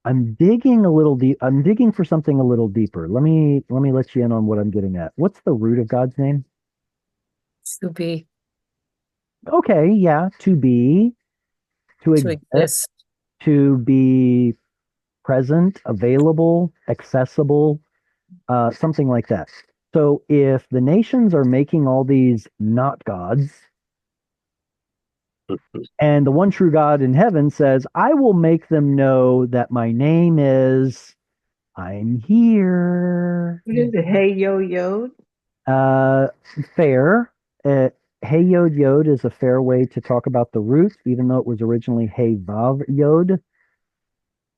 I'm digging a little deep. I'm digging for something a little deeper. Let me let you in on what I'm getting at. What's the root of God's name? To be, Okay, yeah, to be, to to exist, exist. to be present, available, accessible, something like that. So if the nations are making all these not gods, and the one true God in heaven says, I will make them know that my name is, I'm here. What is it? Hey, yo, yo. Uh, Fair. Uh, Hey Yod Yod is a fair way to talk about the root, even though it was originally Hey Vav Yod.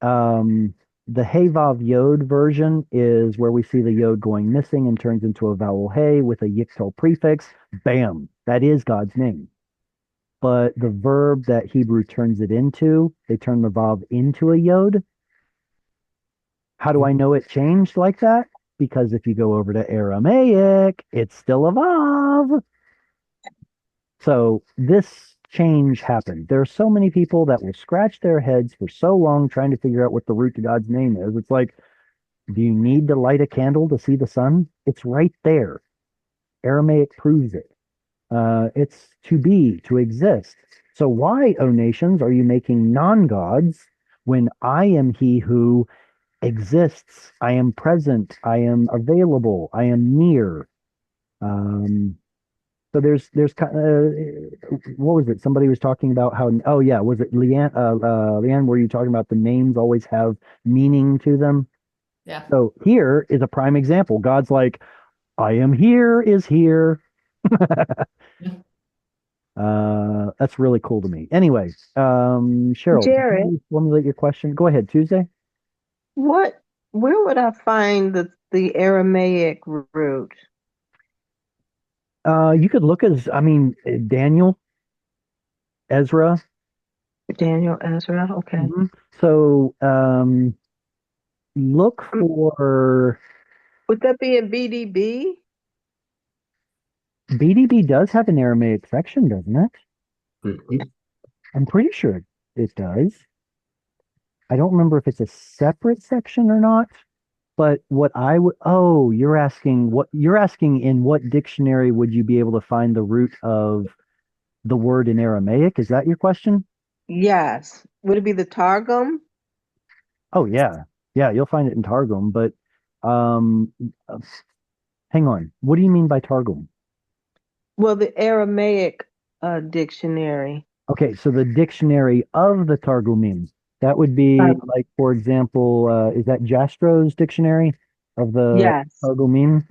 The Hey Vav Yod version is where we see the Yod going missing and turns into a vowel Hey with a Yiktel prefix. Bam, that is God's name. But the verb that Hebrew turns it into, they turn the Vav into a Yod. How do I know it changed like that? Because if you go over to Aramaic, it's still a Vav. So this change happened. There are so many people that will scratch their heads for so long trying to figure out what the root to God's name is. It's like, do you need to light a candle to see the sun? It's right there. Aramaic proves it. It's to be, to exist. So why, O nations, are you making non-gods when I am he who exists? I am present. I am available. I am near. So there's what was it? Somebody was talking about how, oh yeah, was it Leanne? Leanne, were you talking about the names always have meaning to them? Yeah. So here is a prime example. God's like, I am here is here. That's really cool to me. Anyway, Cheryl, can Jared, you formulate your question? Go ahead, Tuesday. what, where would I find the Aramaic root? You could look as, I mean, Daniel, Ezra. Daniel, Ezra, okay. Mhm. So look for Would that be in BDB? BDB does have an Aramaic section, doesn't it? Mhm. I'm pretty sure it does. I don't remember if it's a separate section or not, but what I would, oh, you're asking in what dictionary would you be able to find the root of the word in Aramaic? Is that your question? Yes. Would it be the Targum? Oh, yeah. Yeah, you'll find it in Targum, but um, uh, hang on. What do you mean by Targum? Well, the Aramaic dictionary. Okay, so the dictionary of the Targumim. That would be Uh, like, for example, is that Jastro's dictionary of the yes. Targumim?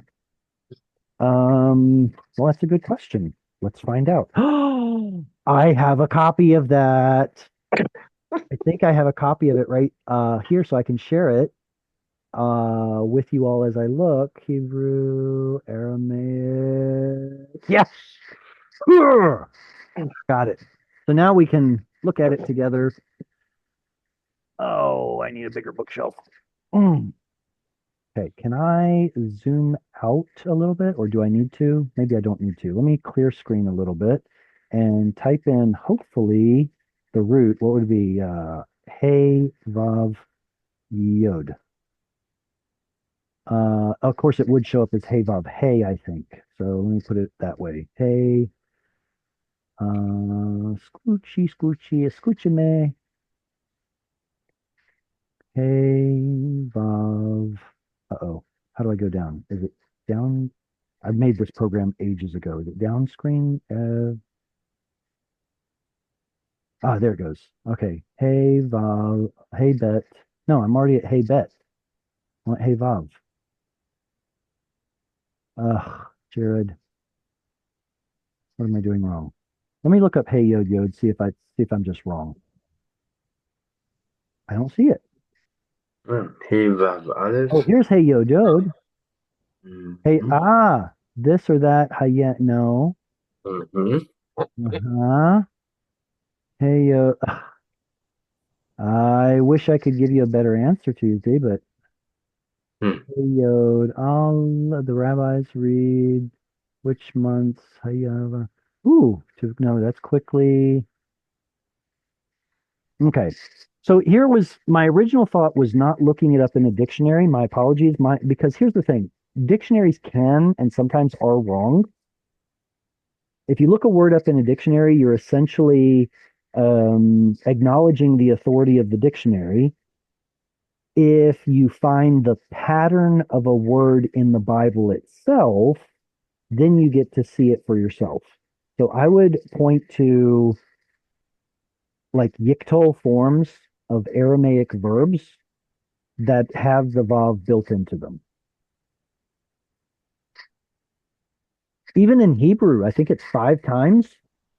Well, that's a good question. Let's find out. I have a copy of that. I think I have a copy of it right here, so I can share it with you all as I look. Hebrew, Aramaic. Yes. Ugh. Got it. So now we can look at it together. Oh, I need a bigger bookshelf. Mm. Okay, can I zoom out a little bit, or do I need to? Maybe I don't need to. Let me clear screen a little bit and type in, hopefully, the root. What would it be? Hey, Vav, Yod. Of course, it would show up as Hey, Vav, Hey, I think. So let me put it that way. Hey, Scoochie, Scoochie, Escúchame. Hey, Vav. Uh-oh. How do I go down? Is it down? I've made this program ages ago. Is it down screen? There it goes. Okay. Hey, Vav. Hey, Bet. No, I'm already at Hey, Bet. I want Hey, Vav. Ugh, Jared. What am I doing wrong? Let me look up Hey, Yod, Yod, see if I'm just wrong. I don't see it. Hey, Vav Oh, Aleph. here's Hey, Yod, Yod. Hey, Mhm. this or that. Hayet, no. Mhm. Uh-huh. Hey, Yod. I wish I could give you a better answer, Tuesday, but Hmm. hey, Yod, all the rabbis read which months? Hayava. Ooh, no, that's quickly. Okay. So here was my original thought was not looking it up in a dictionary. My apologies. Because here's the thing. Dictionaries can and sometimes are wrong. If you look a word up in a dictionary, you're essentially acknowledging the authority of the dictionary. If you find the pattern of a word in the Bible itself, then you get to see it for yourself. So I would point to like yiktol forms of Aramaic verbs that have the vav built into them. Even in Hebrew, I think it's 5 times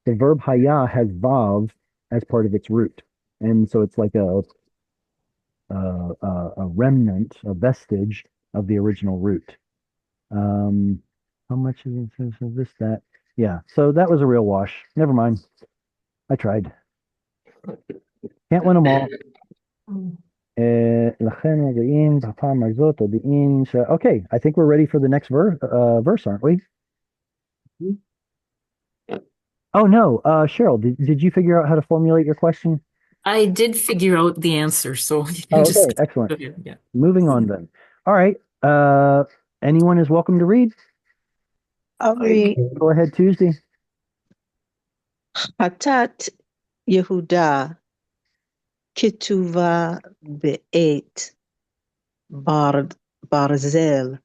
the verb haya has vav as part of its root. And so it's like a remnant, a vestige of the original root. Um, how much is this, that? Yeah, so that was a real wash. Never mind. I tried. Can't win them all. לכן מודיעים בפעם הזאת, מודיעים Okay, I think we're ready for the next verse, aren't we? Oh, no. Cheryl, did you figure out how to formulate your question? I did figure out the answer, so you can Oh, just okay, excellent. yeah. Moving on then. All right. Anyone is welcome to read. I'll read Go ahead, Tuesday. Hatat Yehuda Kituva Be'et Bar Barzel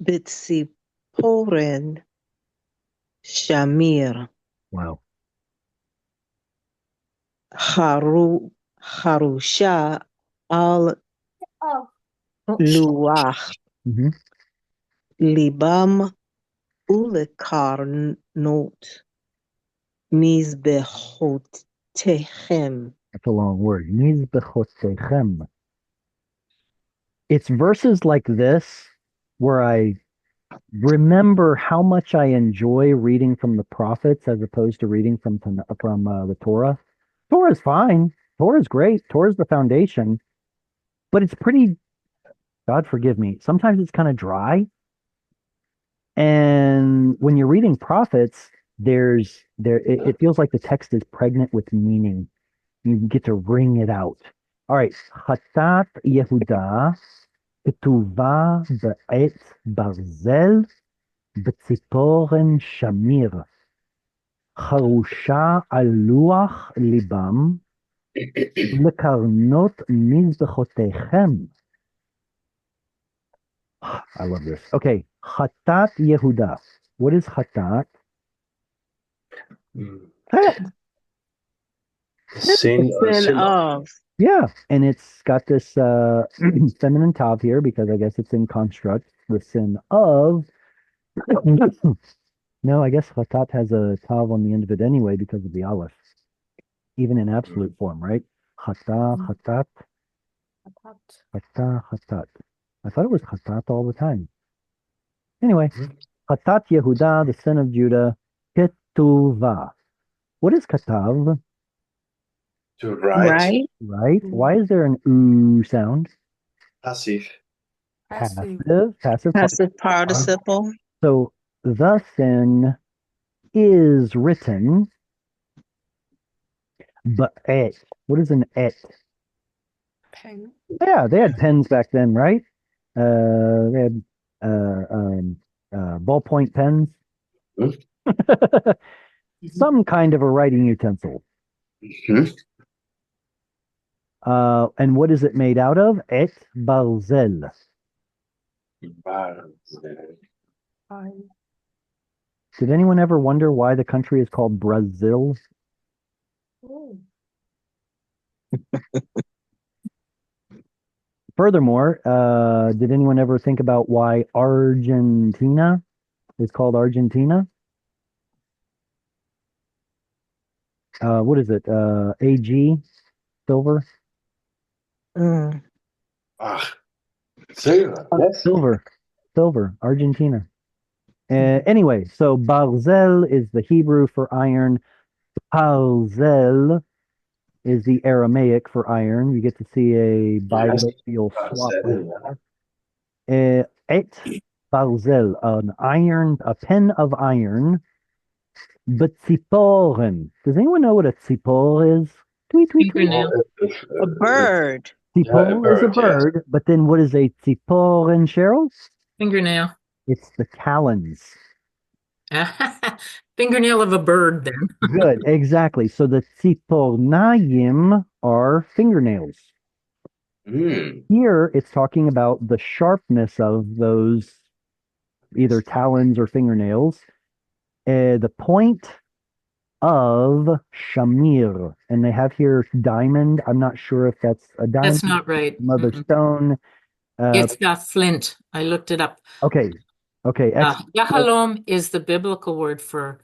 Bitsiporen Shamir Wow. Harusha al Luach Hmm. Libam Ulekarnot Mizbehotechem. That's a long word. Mizbechotechem. It's verses like this where I remember how much I enjoy reading from the prophets as opposed to reading from the Torah. Torah is fine. Torah is great. Torah is the foundation, but it's pretty, God forgive me, sometimes it's kind of dry. And when you're reading prophets, it feels like the text is pregnant with meaning. You get to wring it out. All right. Chatat Yehuda כתובה בעץ ברזל בציפורן שמיר, חרושה על לוח ליבם, לקרנות מזבחותיכם. I love this. Okay, Chatat Yehuda. What is Chatat? Sin Sin of. Yeah, and it's got this feminine tav here because I guess it's in construct. The sin of. No, I guess Chatat has a tav on the end of it anyway because of the aleph, even in absolute form, right? Chata, Chatat, Chata, Chatat. I thought it was Chatat all the time. Anyway, Chatat Yehuda, the sin of Judah, Ketuvah. What is Katav? to write. Right? Right? Why is there an oo sound? Passive. Passive. Passive. Passive participle. So the sin is written, but et. What is an et? Pen. Yeah, they had pens back then, right? They had ballpoint pens. Hmm. Some kind of a writing utensil. Mhm. And what is it made out of? Et barzel. Did anyone ever wonder why the country is called Brazil? Furthermore, did anyone ever think about why Argentina is called Argentina? What is it? AG, silver? Mm. Ah, silver. Yes. Silver, Argentina. Anyway, so Barzel is the Hebrew for iron. Palzel is the Aramaic for iron. You get to see a bilabial swap right there. Et Barzel, an iron, a pen of iron. But tziporen. Does anyone know what a tzipor is? Tweet, tweet, tweet. Fingernail. A bird. Tzipor is a bird, yes. bird, but then what is a tziporen, Cheryl? Fingernail. It's the talons. Fingernail of a bird then. Good, exactly. So the tzipornayim are fingernails. Mm. Here it's talking about the sharpness of those either talons or fingernails. The point of shamir, and they have here diamond. I'm not sure if that's a diamond, That's not right. mother Mm-mm. stone. It's flint. I looked it up. Okay, excellent. Yahalom is the biblical word for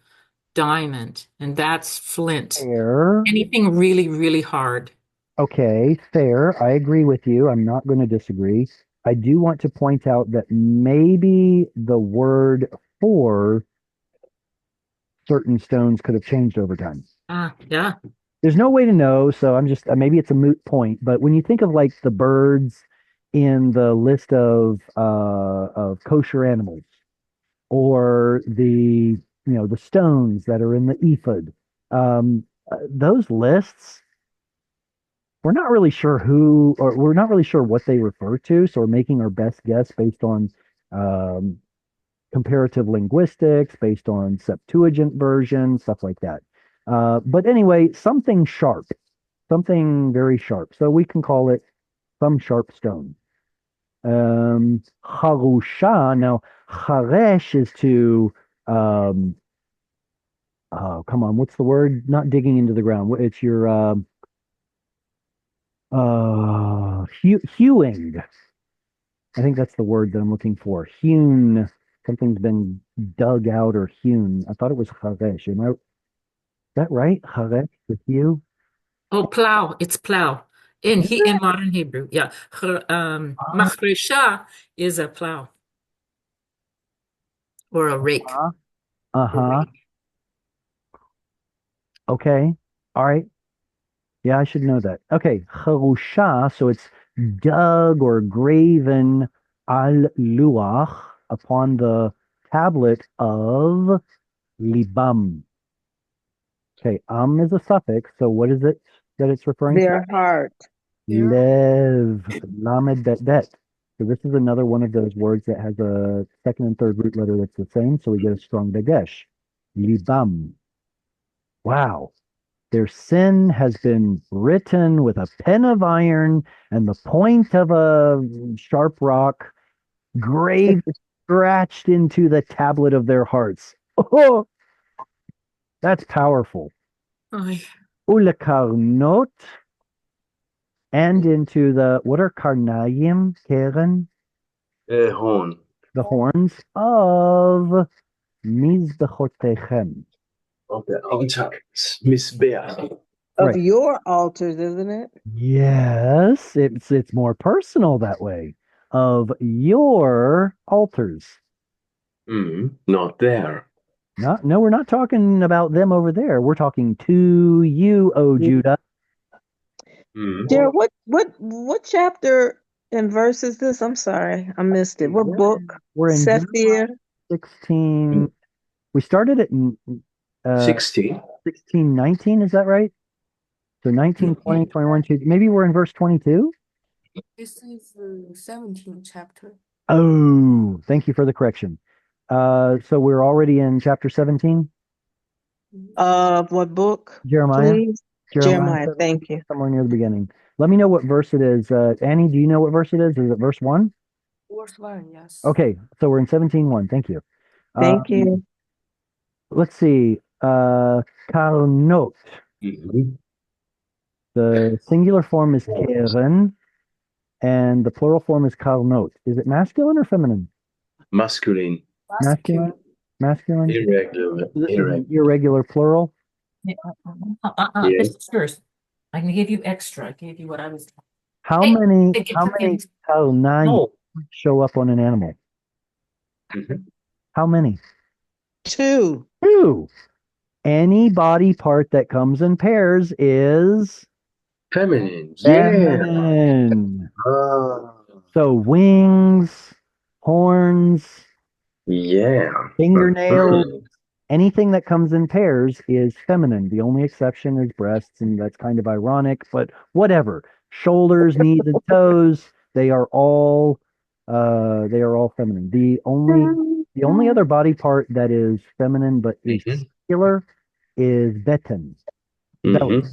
diamond, and that's flint. Fair. Anything really, really hard. Okay, fair. I agree with you. I'm not going to disagree. I do want to point out that maybe the word for certain stones could have changed over time. Yeah. There's no way to know, so I'm just maybe it's a moot point. But when you think of like the birds in the list of kosher animals, or the stones that are in the ephod, those lists, we're not really sure who, or we're not really sure what they refer to. So we're making our best guess based on um, comparative linguistics, based on Septuagint version, stuff like that. But anyway, something sharp, something very sharp. So we can call it some sharp stone. Harusha. Now, charesh is to, oh, come on, what's the word? Not digging into the ground. It's your hewing. I think that's the word that I'm looking for. Hewn. Something's been dug out or hewn. I thought it was charesh. Is that right? Charesh, the hew? Oh, plow. It's plow. In modern Hebrew. Yeah. Machresha is a plow or a rake. Uh-huh. Okay. All right. Yeah, I should know that. Okay. Charusha, so it's dug or graven al luach upon the tablet of libam. Okay, is a suffix, so what is it that it's referring to? Their heart. Lev, lamed bet bet. So this is another one of those words that has a second and third root letter that's the same, so we get a strong dagesh. Libam. Wow. Their sin has been written with a pen of iron and the point of a sharp rock, graved, scratched into the tablet of their hearts. Oh, that's powerful. Oy. Ulekarnot, and into the, what are karnayim, Karen? Horn. The horns of Mizbechotechem. Of the altars. Mizbeach. Of Right. your altars, isn't it? Yes, it's more personal that way. Of your altars. Not there. No, we're not talking about them over there. We're talking to you, O Judah. Jared, what chapter and verse is this? I'm sorry, I missed it. What book? We're in Sephir. 16. We started at 16. 16, 19, is that right? So 19, 20, 21, 2. Maybe we're in verse 22? This is the 17th chapter. Oh, thank you for the correction. So we're already in chapter 17? Of what book? Jeremiah? Please. Jeremiah, thank you. Somewhere near the beginning. Let me know what verse it is. Annie, do you know what verse it is? Is it verse 1? Verse 1, yes. Okay, so we're in 17:1. Thank you. Thank you. Let's see. Karnot. The singular form is keren, and the plural form is karnot. Is it masculine or feminine? Masculine. Masculine? Masculine? Irregular. This is an irregular plural? Yeah. Yeah. This is yours. I can give you extra. I gave you what I was. How Hey, many hey, karnai No. show up on an animal? How many? 2. 2. Any body part that comes in pairs is Feminine. feminine. Ah. So wings, horns, Yeah. fingernails, anything that comes in pairs is feminine. The only exception is breasts, and that's kind of ironic, but whatever. Shoulders, knees, and toes, they are all feminine. The only other body part that is feminine but is singular is beten. Belly.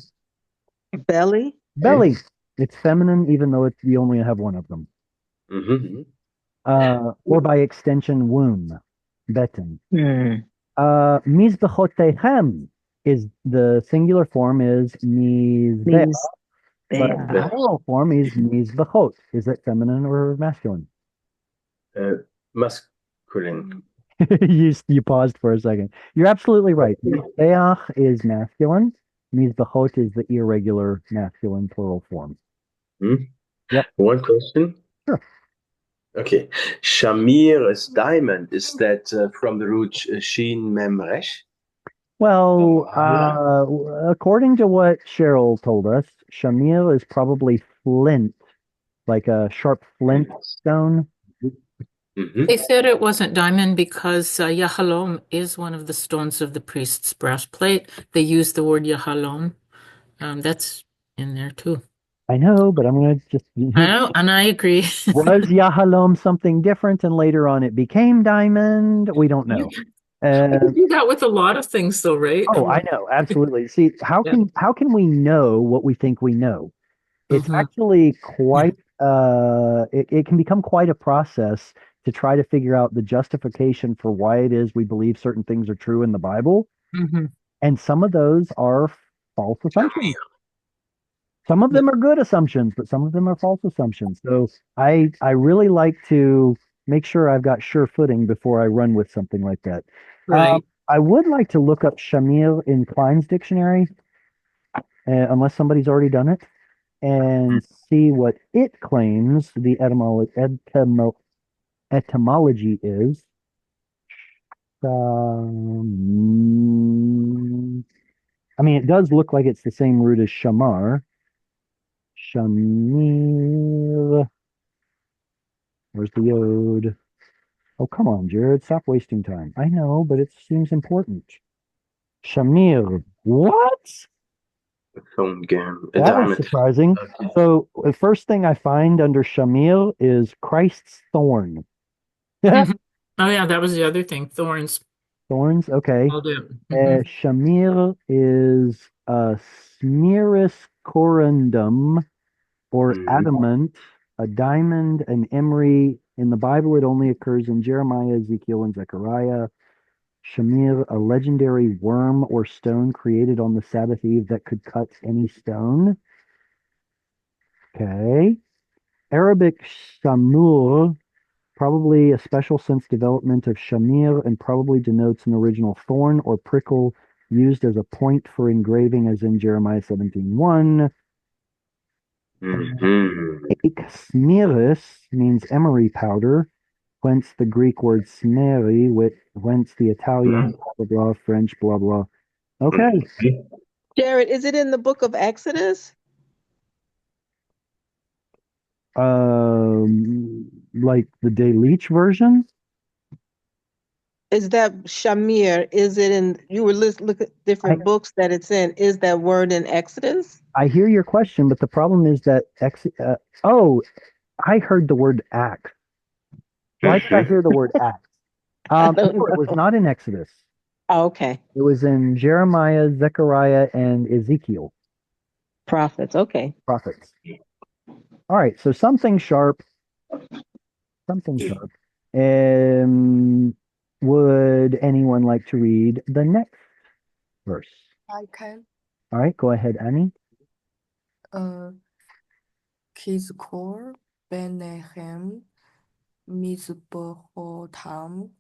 Belly. Belly. It's feminine even though you only have one of them. Or by extension, womb. Beten. Mizbechotechem is the singular form is mizbech, but the plural form is mizbechot. Is it feminine or masculine? Masculine. You paused for a second. You're absolutely right. Mizbeach is masculine. Mizbechot is the irregular masculine plural form. Yep. One question. Sure. Okay. Shamir is diamond. Is that from the root shin mem resh? Well, according to what Cheryl told us, Shamir is probably flint, like a sharp flint stone. They said it wasn't diamond because Yahalom is one of the stones of the priest's breastplate. They use the word Yahalom. That's in there too. I know, but I'm going to just. I know, and I agree. Was Yahalom something different and later on it became diamond? We don't know. You can do that with a lot of things, though, right? Oh, I know, absolutely. See, how can we know what we think we know? It's actually quite it can become quite a process to try to figure out the justification for why it is we believe certain things are true in the Bible. And some of those are false assumptions. Some of them are good assumptions, but some of them are false assumptions. So I really like to make sure I've got sure footing before I run with something like that. Right. I would like to look up Shamir in Klein's dictionary, unless somebody's already done it, and see what it claims the etymology is. I mean, it does look like it's the same root as shamar. Shamir. Where's the yod? Oh, come on, Jared. Stop wasting time. I know, but it seems important. Shamir. What? Phone game. That was surprising. So the first thing I find under Shamir is Christ's thorn. Oh, yeah, that was the other thing. Thorns. Thorns, okay. All do. Shamir is smearus corundum, or Mhm. adamant, a diamond, an emery. In the Bible, it only occurs in Jeremiah, Ezekiel, and Zechariah. Shamir, a legendary worm or stone created on the Sabbath eve that could cut any stone. Okay. Arabic shamur, probably a special sense development of shamir, and probably denotes an original thorn or prickle used as a point for engraving, as in Jeremiah 17:1. Mhm. Smearus means emery powder, whence the Greek word smeri, whence the Italian, blah, blah, blah, French, blah, blah. Okay. Mhm. Jared, is it in the book of Exodus? Like the Leach version? Is that Shamir? Is it in, you were look at I, different books that it's in. Is that word in Exodus? I hear your question, but the problem is that oh, I heard the word act. Why did I hear the word act? I don't No, it was know. not in Exodus. Oh, okay. It was in Jeremiah, Zechariah, and Ezekiel, Prophets. Okay. prophets. All right, so something sharp, something sharp. Would anyone like to read the next verse? I can. All right, go ahead, Annie. Kizkor Benehem Mizbechotam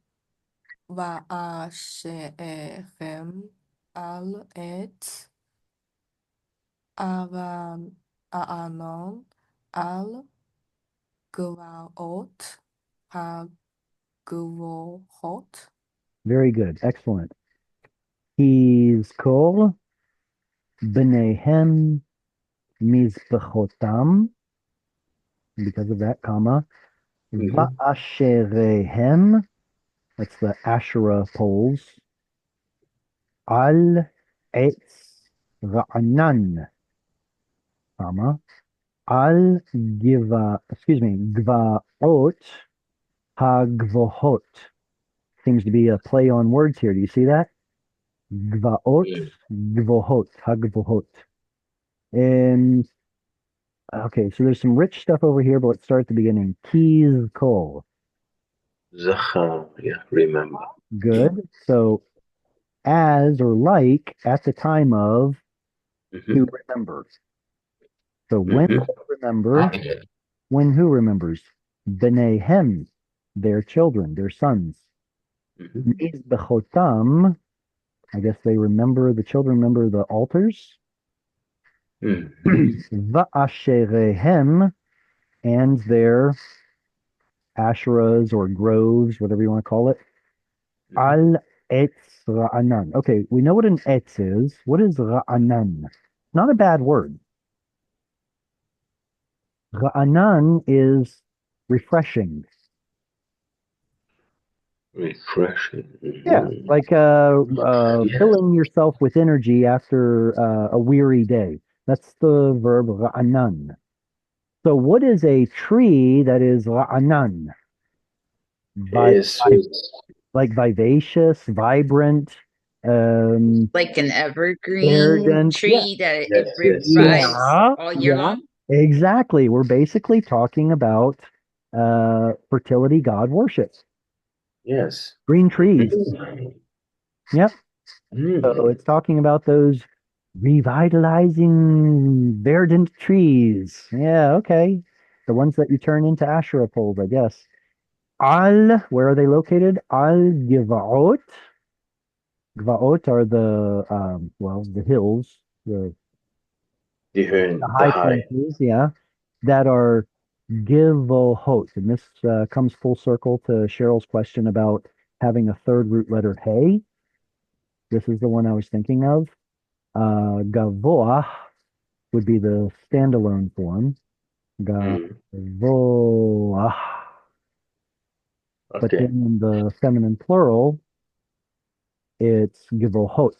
Va'ashe'echem al et Aanon al Gvaot HaGvohot. Very good, excellent. He's kol b'nehem mizbechotam, because of that comma, Mhm. va'asherehem, that's the Asherah poles, al etz ra'anan, comma, al gvaot hagvohot. Seems to be a play on words here. Do you see that? Gvaot, gvohot, hagvohot. And okay, so there's some rich stuff over here, but let's start at the beginning. Keys kol. Zachar, yeah, remember. Good. So as or like at the time of Mhm. to remember. So when Mhm. remember, when who remembers? Benehem, their children, their sons. Mhm. Mizbechotam, I guess they remember, the children remember the altars. Mhm. Va'asherehem, and their asherahs or groves, whatever you want to call it. Mhm. Al etz ra'anan. Okay, we know what an etz is. What is ra'anan? Not a bad word. Ra'anan is refreshing. Refreshing. Yeah, Mhm. like Yeah. filling yourself with energy after a weary day. That's the verb ra'anan. So what is a tree that is ra'anan? Vi Yes. like vivacious, vibrant, um, Like an evergreen verdant. Yeah, tree that Yes. it Yes. Yes. revives yeah, all year yeah, long. exactly. We're basically talking about fertility god worship. Yes. Green trees. Mhm. Yep. So Mhm. it's talking about those revitalizing verdant trees. Yeah, okay. The ones that you turn into Asherah poles, I guess. Al, where are they located? Al Givaot. Gvaot are the well, the hills, the The high high. places, yeah, that are Givohot. And this comes full circle to Cheryl's question about having a third root letter hey. This is the one I was thinking of. Gavoah would be the standalone form. Mm. Gavoah. But then Okay. in the feminine plural, it's Givohot.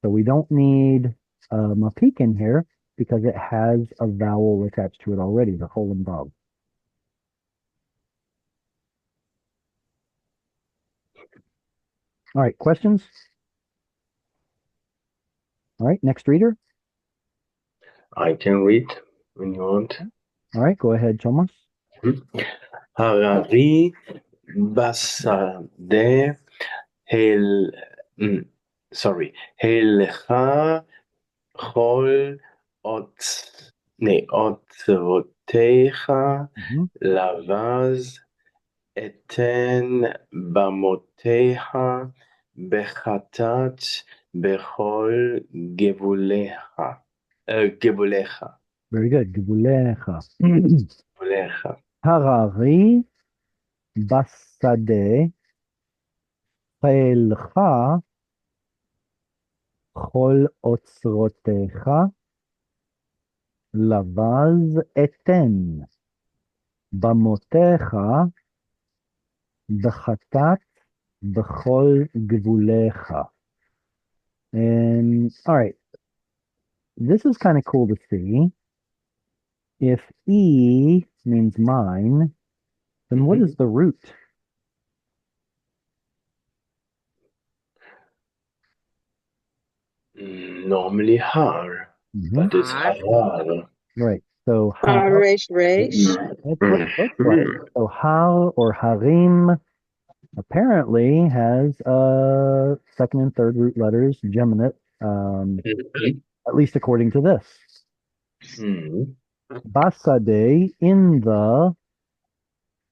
So we don't need a peak in here because it has a vowel attached to it already, the whole and vav. All right, questions? All right, next reader. I can read when you want. All right, go ahead, Thomas. Harari basade hel הלכה כל אוצרותיך לבז אתן במותיך בחטאת בכל גבוליך. Very good. גבוליך. גבוליך. הררי בשדה חילך כל אוצרותיך לבז אתן במותיך בחטאת בכל גבוליך. And all right, this is kind of cool to see. If E means mine, then what is the root? Normally har, but it's harar. Right. So Har, resh, resh. that's what it looks like. So har or harim apparently has second and third root letters, geminate, at least according to this. Basade in the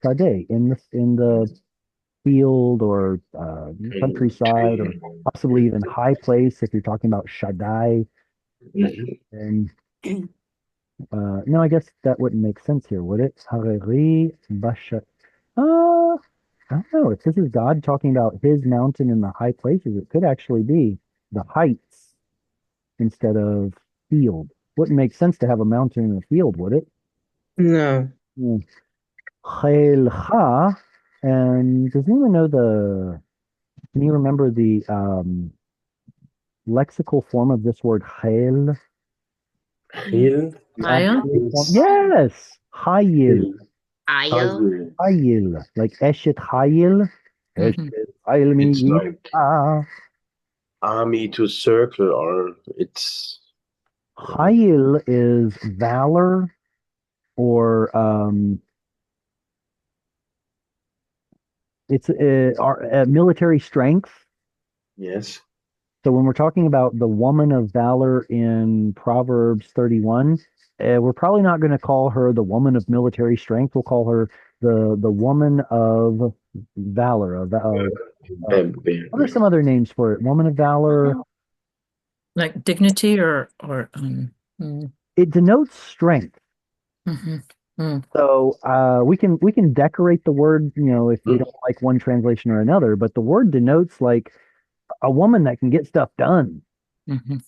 sade, in the field or countryside or possibly even high place if you're talking about Shaddai. And no, I guess that wouldn't make sense here, would it? Hariri Basha. I don't know. If this is God talking about his mountain in the high places, it could actually be the heights instead of field. Wouldn't make sense to have a mountain in a field, would it? No. Chailcha. And does anyone know can you remember the lexical form of this word chail? Chil? Yes! Hayil. Hayil. Like Eshet Hayil. Eshet Hayil It's means like army to circle, or it's Hayil is valor or it's military strength. yes. So when we're talking about the woman of valor in Proverbs 31, we're probably not going to call her the woman of military strength. We'll call her the woman of valor. What are some other names for it? Woman of valor. Like dignity or It denotes strength. So we can decorate the word, if we don't like one translation or another, but the word denotes like a woman that can get stuff done. Who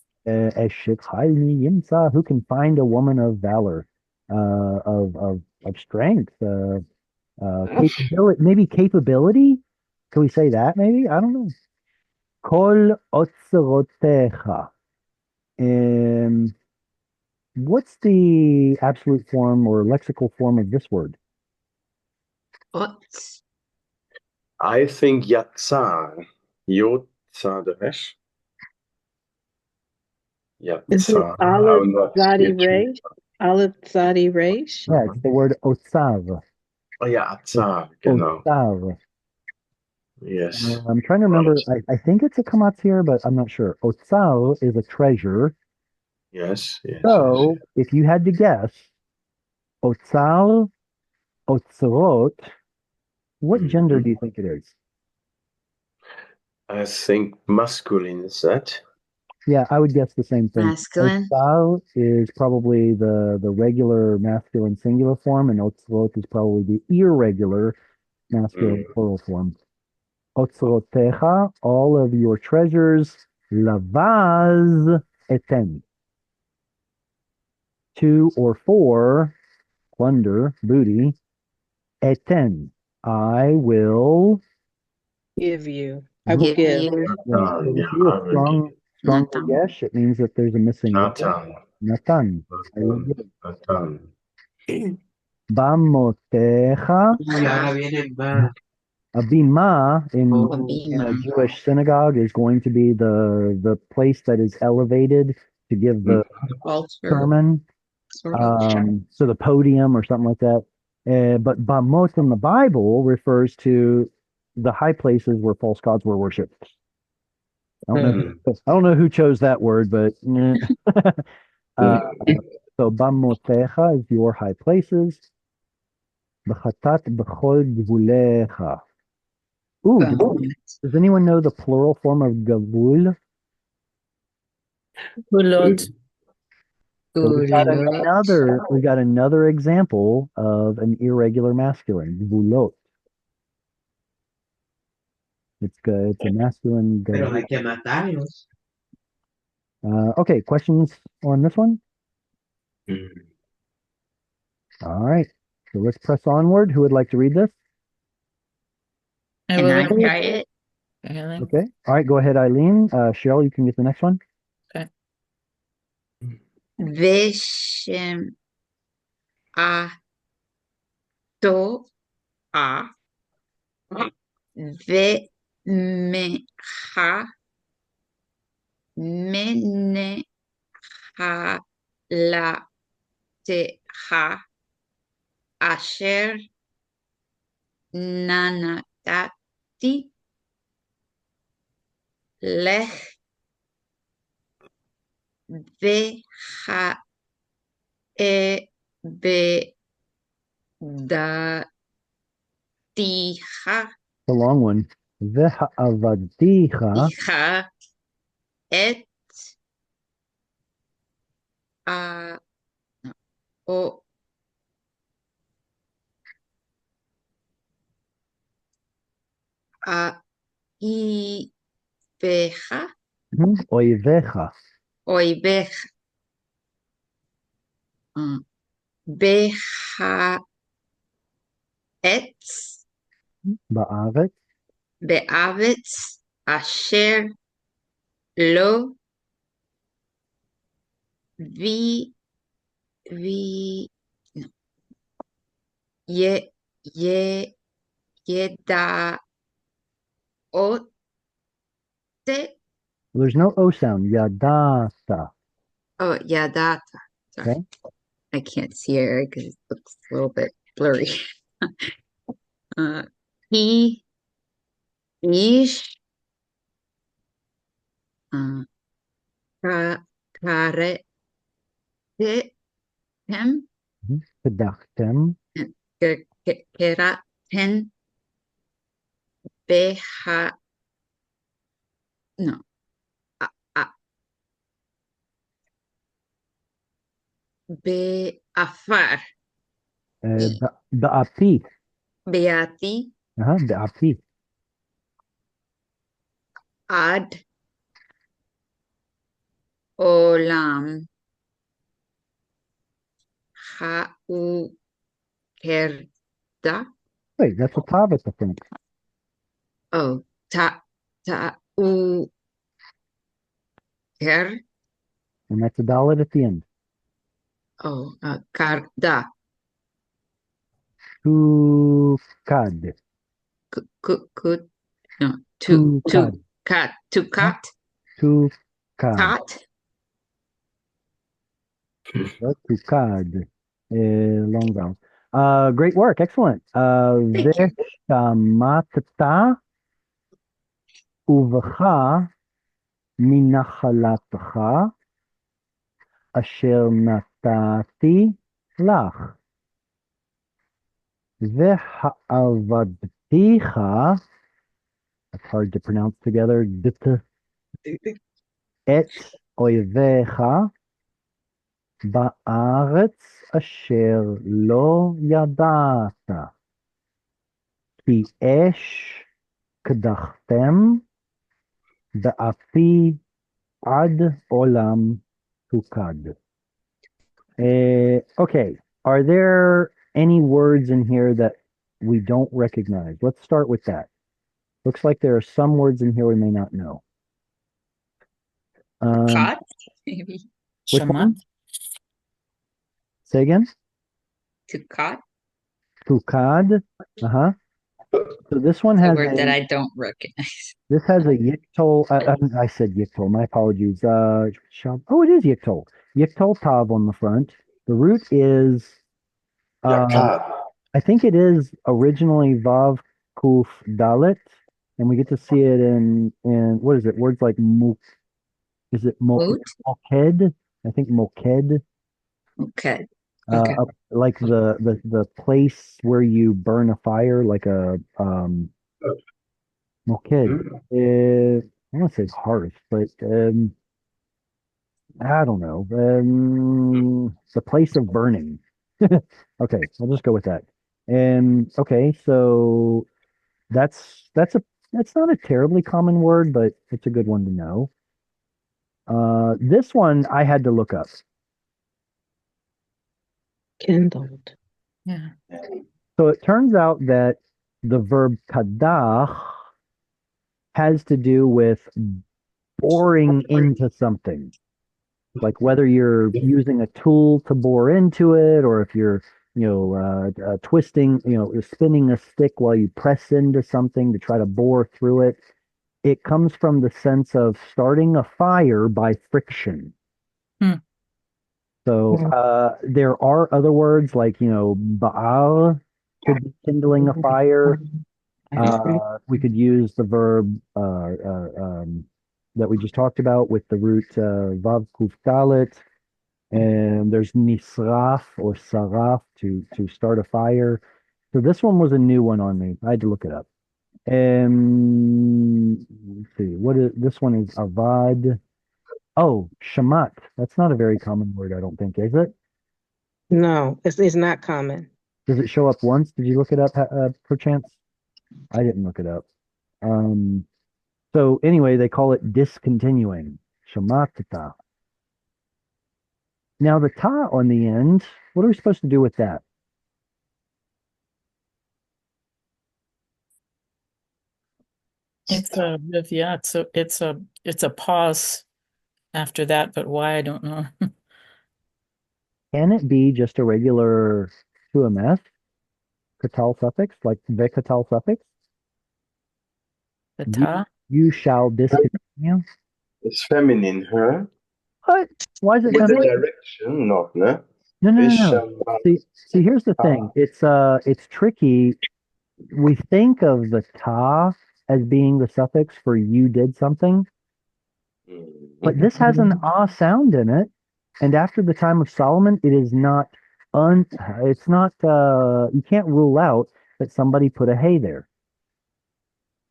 can find a woman of valor, of strength, capability, maybe capability. Can we say that? Maybe I don't know. Kol otzrotecha. What's the absolute form or lexical form of this word? I think yatzar. Yotzar the resh. Is it Yatzar. Aleph Zadi Resh? Aleph Zadi Resh? Yeah, it's the word otzav. Oh yeah, atzar, genau. Otzav. Yes. I'm trying to remember. I think it's a kamatz here, but I'm not sure. Otzav is a treasure. Yes. So if you had to guess, otzal, otzrot, what gender do you think it is? I think masculine is that. Yeah, I would guess the same thing. Masculine. Otzal is probably the regular masculine singular form, and otzrot is probably the irregular masculine plural form. Otzrotecha, all of your treasures, lavaz eten. 2 or 4, plunder, booty, eten. I will Give you. I will give. Yeah, so we see a strong yesh. It means that there's a missing letter. Natan. I will give. Natan. Bamotecha. A bima Oh, in a bima. Jewish synagogue is going to be the place that is elevated to give the Altar. sermon. Sort of. So the podium or something like that. But bamot in the Bible refers to the high places where false gods were worshipped. I don't know who chose that word, but so bamotecha is your high places. B'chatat b'chol gvulecha. Ooh, does anyone know the plural form of gavul? Gulot. So we got another example of an irregular masculine, gvulot. It's good. It's a masculine. Pero no hay que matarlos. Okay, questions on this one? All right. So let's press onward. Who would like to read this? I Can will I read. try it? Eileen. Okay. All right. Go ahead, Eileen. Cheryl, you can get the next one. Okay. Vishem a to a ve me ha mene ha la te ha asher nanatati lech ve ha e be da ti ha The long one. V'ha'avadicha. ha et a o a i beja Oivecha. oibeja beja et Ba'aret. beavetz asher lo vi no, ye yeda ote. There's no O sound. Yadata. Oh, yadata. Sorry. Okay. I can't see it because it looks a little bit blurry. He ish kare him Kedachtem. keraten beha no beafar Ba'api. beati Ba'api. ad olam ha'u kerda. Wait, that's a tav at the front. Oh, u ker. And that's a dalet at the end. Oh, karda. Tukad. Could no Tukad. to cut Tukad. cut. Tukad. Long vowel. Great work. Excellent. Thank you. Veshamata uvacha minachalatcha asher natati lach. V'ha'avadticha, that's hard to pronounce together, et oivecha ba'aretz asher lo yadata, ki esh kedachtem ba'afi ad olam tukad. Okay, are there any words in here that we don't recognize? Let's start with that. Looks like there are some words in here we may not know. Cut maybe Which one? Say again? to cut. Tukad. Uh-huh. So this one It's a has word that a I don't recognize. this has a yiktol. I said yiktol. My apologies. Oh, it is yiktol. Yiktol tav on the front. The root is um, Yakar. I think it is originally Vav Kuf Dalet, and we get to see it in what is it? Words like muk. Is it Moot? moked? I think moked. Okay. Okay. Like the place where you burn a fire, like a moked. Mm. I want to say hearth, but I don't know. The place of burning. Okay, I'll just go with that. And okay, so that's a that's not a terribly common word, but it's a good one to know. This one I had to look up. Kindled. Yeah. So it turns out that the verb kadach has to do with boring into something. Like whether you're using a tool to bore into it, or if you're, twisting, spinning a stick while you press into something to try to bore through it. It comes from the sense of starting a fire by friction. Hmm. So there are other words like, ba'al could be kindling a fire. We could use the verb that we just talked about with the root vav kuf dalet. And there's nisraf or saraf to start a fire. So this one was a new one on me. I had to look it up. Let's see, this one is avad. Oh, shamat. That's not a very common word, I don't think, is it? No, it's not common. Does it show up once? Did you look it up perchance? I didn't look it up. Um, so anyway, they call it discontinuing. Shamatata. Now the ta on the end, what are we supposed to do with that? It's a yeah, it's a pause after that, but why I don't know. Can it be just a regular 2ms, katal suffix, like the katal suffix? The You, ta? you shall discontinue. It's feminine, huh? What? Why is it With the feminine? direction, not, no? No. See, here's the thing. It's tricky. We think of the ta as being the suffix for you did something, but this has an ah sound in it. And after the time of Solomon, it is not it's not you can't rule out that somebody put a hey there.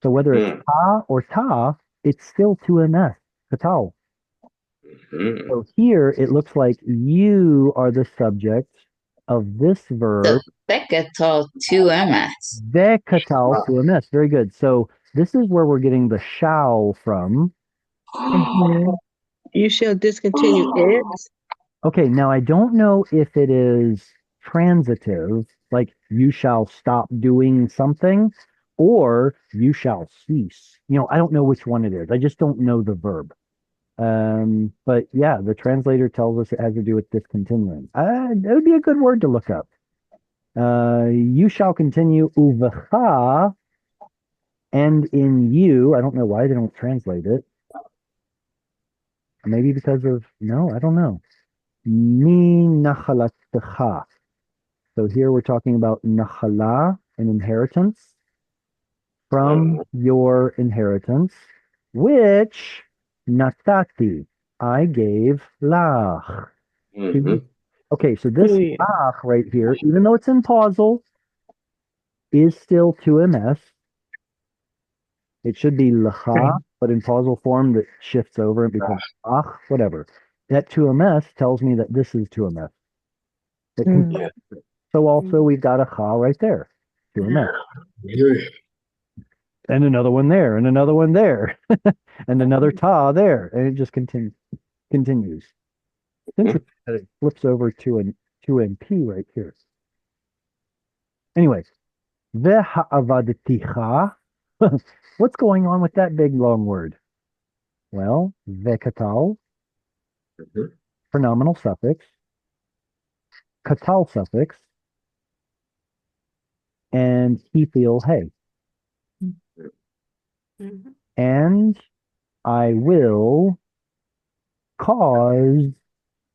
So whether it's ta or ta, it's still 2ms, katal. So here it looks like you are the subject of this So verb, Bechuqotai 2ms. the katal 2ms. Very good. So this is where we're getting the shall from. Mhm. You shall discontinue it. Okay, now I don't know if it is transitive, like you shall stop doing something, or you shall cease. I don't know which one it is. I just don't know the verb. But yeah, the translator tells us it has to do with discontinuing. It would be a good word to look up. You shall continue uvecha, and in you. I don't know why they don't translate it. Maybe because of no, I don't know. Mi nachalatecha. So here we're talking about nachala, an inheritance from your inheritance, which natati, I gave lach. Okay, so this Hallelujah. lach right here, even though it's in pausal, is still 2ms. It should be lacha, but in pausal form that shifts over and becomes ach, whatever. That 2ms tells me that this is 2ms. Mm. So also we've got a cha right there, 2ms. And another one there, and another one there, and another ta there, and it just continues. It's interesting that it flips over to an 2mp right here. Anyway, ve'ha'avadticha. What's going on with that big long word? Well, ve'katal, pronominal suffix, katal suffix, and he feel hey. and I will cause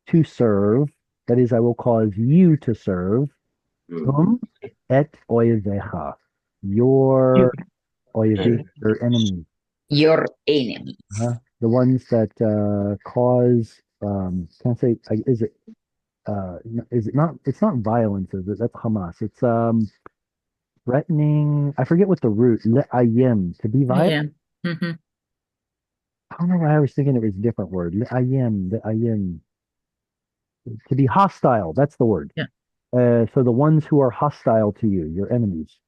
to serve. That is, I will cause you to serve. Et oivecha. Your oivi, your enemy. Your enemy. The ones that cause can't say is it not, it's not violence, is it? That's Hamas. It's threatening. I forget what the root le'ayim, to be violent. Yeah. Mm-hmm. I don't know why I was thinking it was a different word. Le'ayim, to be hostile. That's the word. Yeah. So the ones who are hostile to you, your enemies.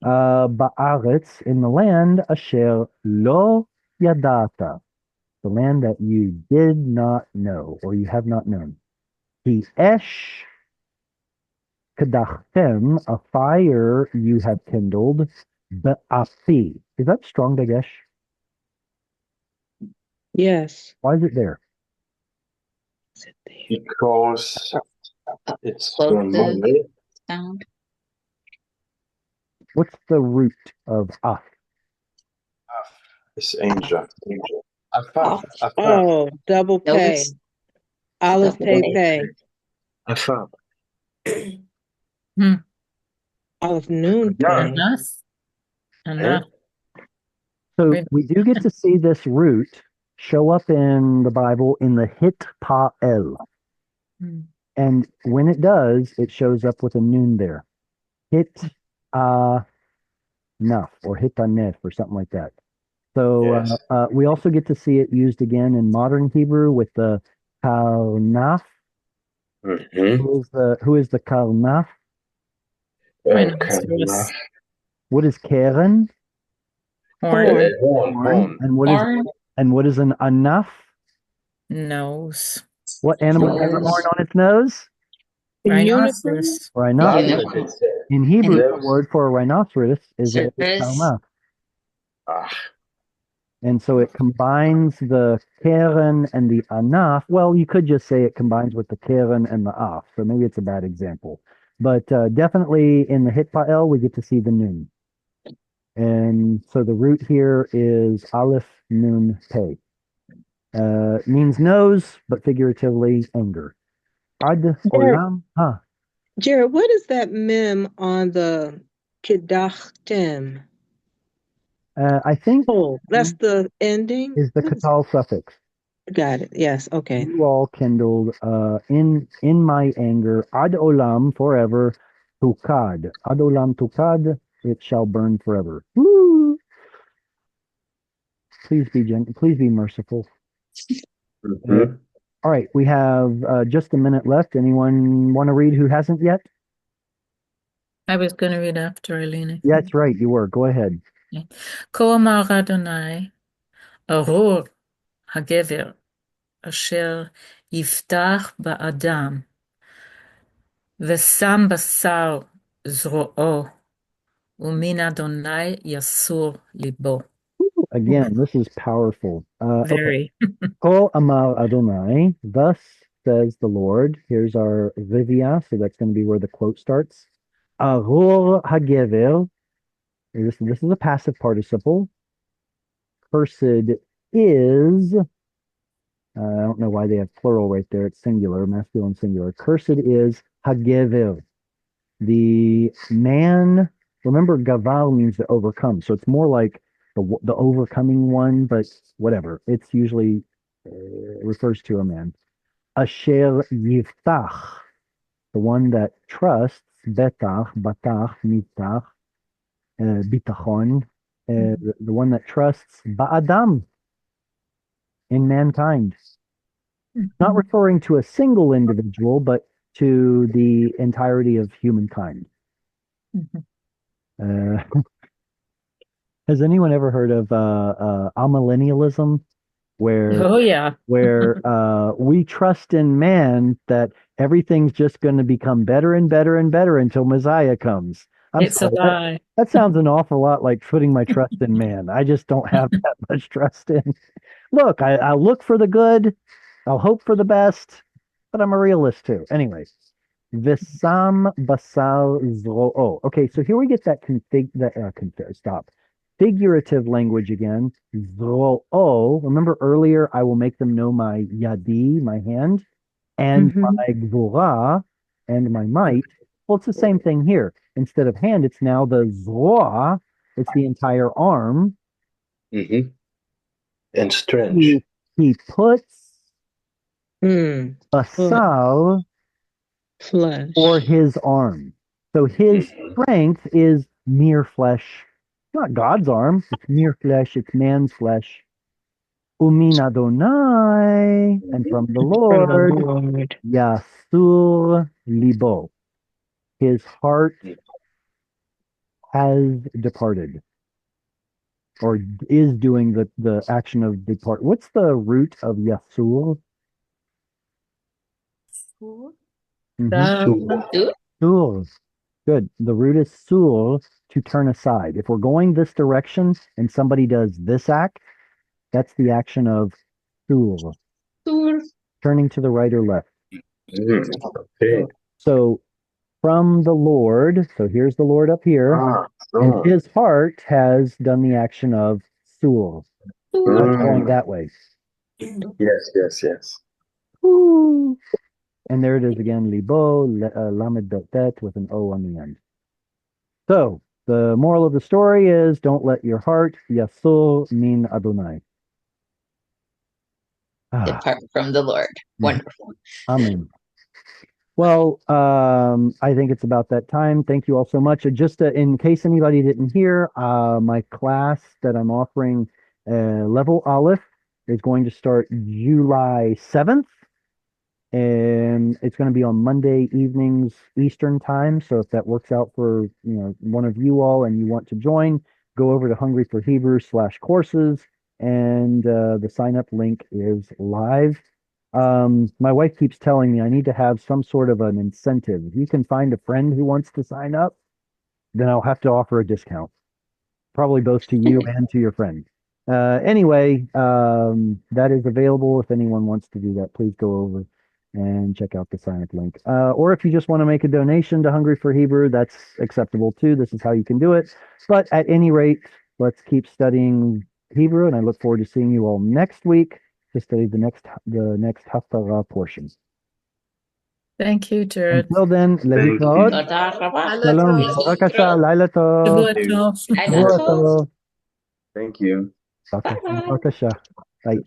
Ba'aretz, in the land, asher lo yadata, the land that you did not know or you have not known. The esh kadachtem, a fire you have kindled. Ba'afi. Is that strong dagesh? Yes. Why is it there? Because it's Close sound. What's the root of af? It's angel. Afaf. Oh, double No, pay. it's Aleph double pay. Afaf. Aleph noon Yeah. pay. Enough. So Right. we do get to see this root show up in the Bible in the hit pa'el. And when it does, it shows up with a noon there. Hit naf or hit nef or something like that. So Yes. we also get to see it used again in modern Hebrew with the kalnaf. Who is the kalnaf? Rhinoceros. What is keren? Horn. Horn. And what Horn. is an anaf? Nose. What animal has a Nose. horn on its nose? Rhinoceros. Rhinoceros. Unicorn. In Hebrew, And the word for a rhinoceros is a circus. kalnaf. And so it combines the keren and the anaf. Well, you could just say it combines with the keren and the af. So maybe it's a bad example. But definitely in the hitpa'el, we get to see the nun. And so the root here is aleph nun pei. Means nose, but figuratively anger. Ad olam. Jared, what is that mem on the kidachtem? I think That's the ending? is the katal suffix. Got it. Yes. Okay. You all kindled in my anger, ad olam, forever, tukad. Ad olam tukad, it shall burn forever. Woo! Please be gentle. Please be merciful. All right, we have just a minute left. Anyone want to read who hasn't yet? I was going to read after Eileen. Yeah, that's right. You were. Go ahead. כה אמר אדוני, ארור הגבר אשר יפתח באדם, ושם בשר זרועו, ומן אדוני יסור ליבו. Again, this is powerful. Very. כה אמר Adonai, thus says the Lord. Here's our Vivia, so that's going to be where the quote starts. Arur hagever. This is a passive participle. Cursed is. I don't know why they have plural right there. It's singular, masculine singular. Cursed is hagever. The man. Remember, gaval means to overcome, so it's more like the overcoming one, but whatever. It's usually refers to a man. Asher yiftach, the one that trusts. Betach, batach, mitach, bitachon, the one that trusts ba'adam, in mankind. Not referring to a single individual, but to the entirety of humankind. Has anyone ever heard of amillennialism, where we trust in man that everything's just going to become better and better and better until Messiah comes? It's a lie. That sounds an awful lot like putting my trust in man. I just don't have that much trust in. Look, I'll look for the good, I'll hope for the best, but I'm a realist too. Anyways, Visam basal zroo. Okay, so here we get that stop. figurative language again. Zo'o. Remember earlier, I will make them know my yadi, my hand, and my gvura, and my might. Well, it's the same thing here. Instead of hand, it's now the zoa. It's the entire arm. Mm-hmm. And strength. He puts a salve Flesh. for his arm. So his strength is mere flesh. It's not God's arm. It's mere flesh. It's man's flesh. Umin Adonai, and from the Lord, Yasur Libo. His heart has departed, or is doing the action of depart. What's the root of Yasur? Sur. Good. The root is sur, to turn aside. If we're going this direction and somebody does this act, that's the action of sur. Turning to the right or left. Okay. So from the Lord, so here's the Lord up here, and his heart has done the action of sur. Now it's going that way. Yes. Ooh. And there it is again, libo, lamed bet with an O on the end. So the moral of the story is, don't let your heart yasur min Adonai. Depart from the Lord. Wonderful. Amen. Well, I think it's about that time. Thank you all so much. Just in case anybody didn't hear, my class that I'm offering, Level Aleph, is going to start July 7th. And it's going to be on Monday evenings Eastern time. So if that works out for one of you all and you want to join, go over to Hungry for Hebrew /courses, and the sign up link is live. My wife keeps telling me I need to have some sort of an incentive. If you can find a friend who wants to sign up, then I'll have to offer a discount, probably both to you and to your friend. Anyway, that is available. If anyone wants to do that, please go over and check out the sign up link. Or if you just want to make a donation to Hungry for Hebrew, that's acceptable too. This is how you can do it. But at any rate, let's keep studying Hebrew, and I look forward to seeing you all next week to study the next Haftarah portion. Thank you, Jared. Until then, lehitraot. Shalom. Bavakasha. Laila tov. Shavua tov. Thank you. Bavakasha. Bye.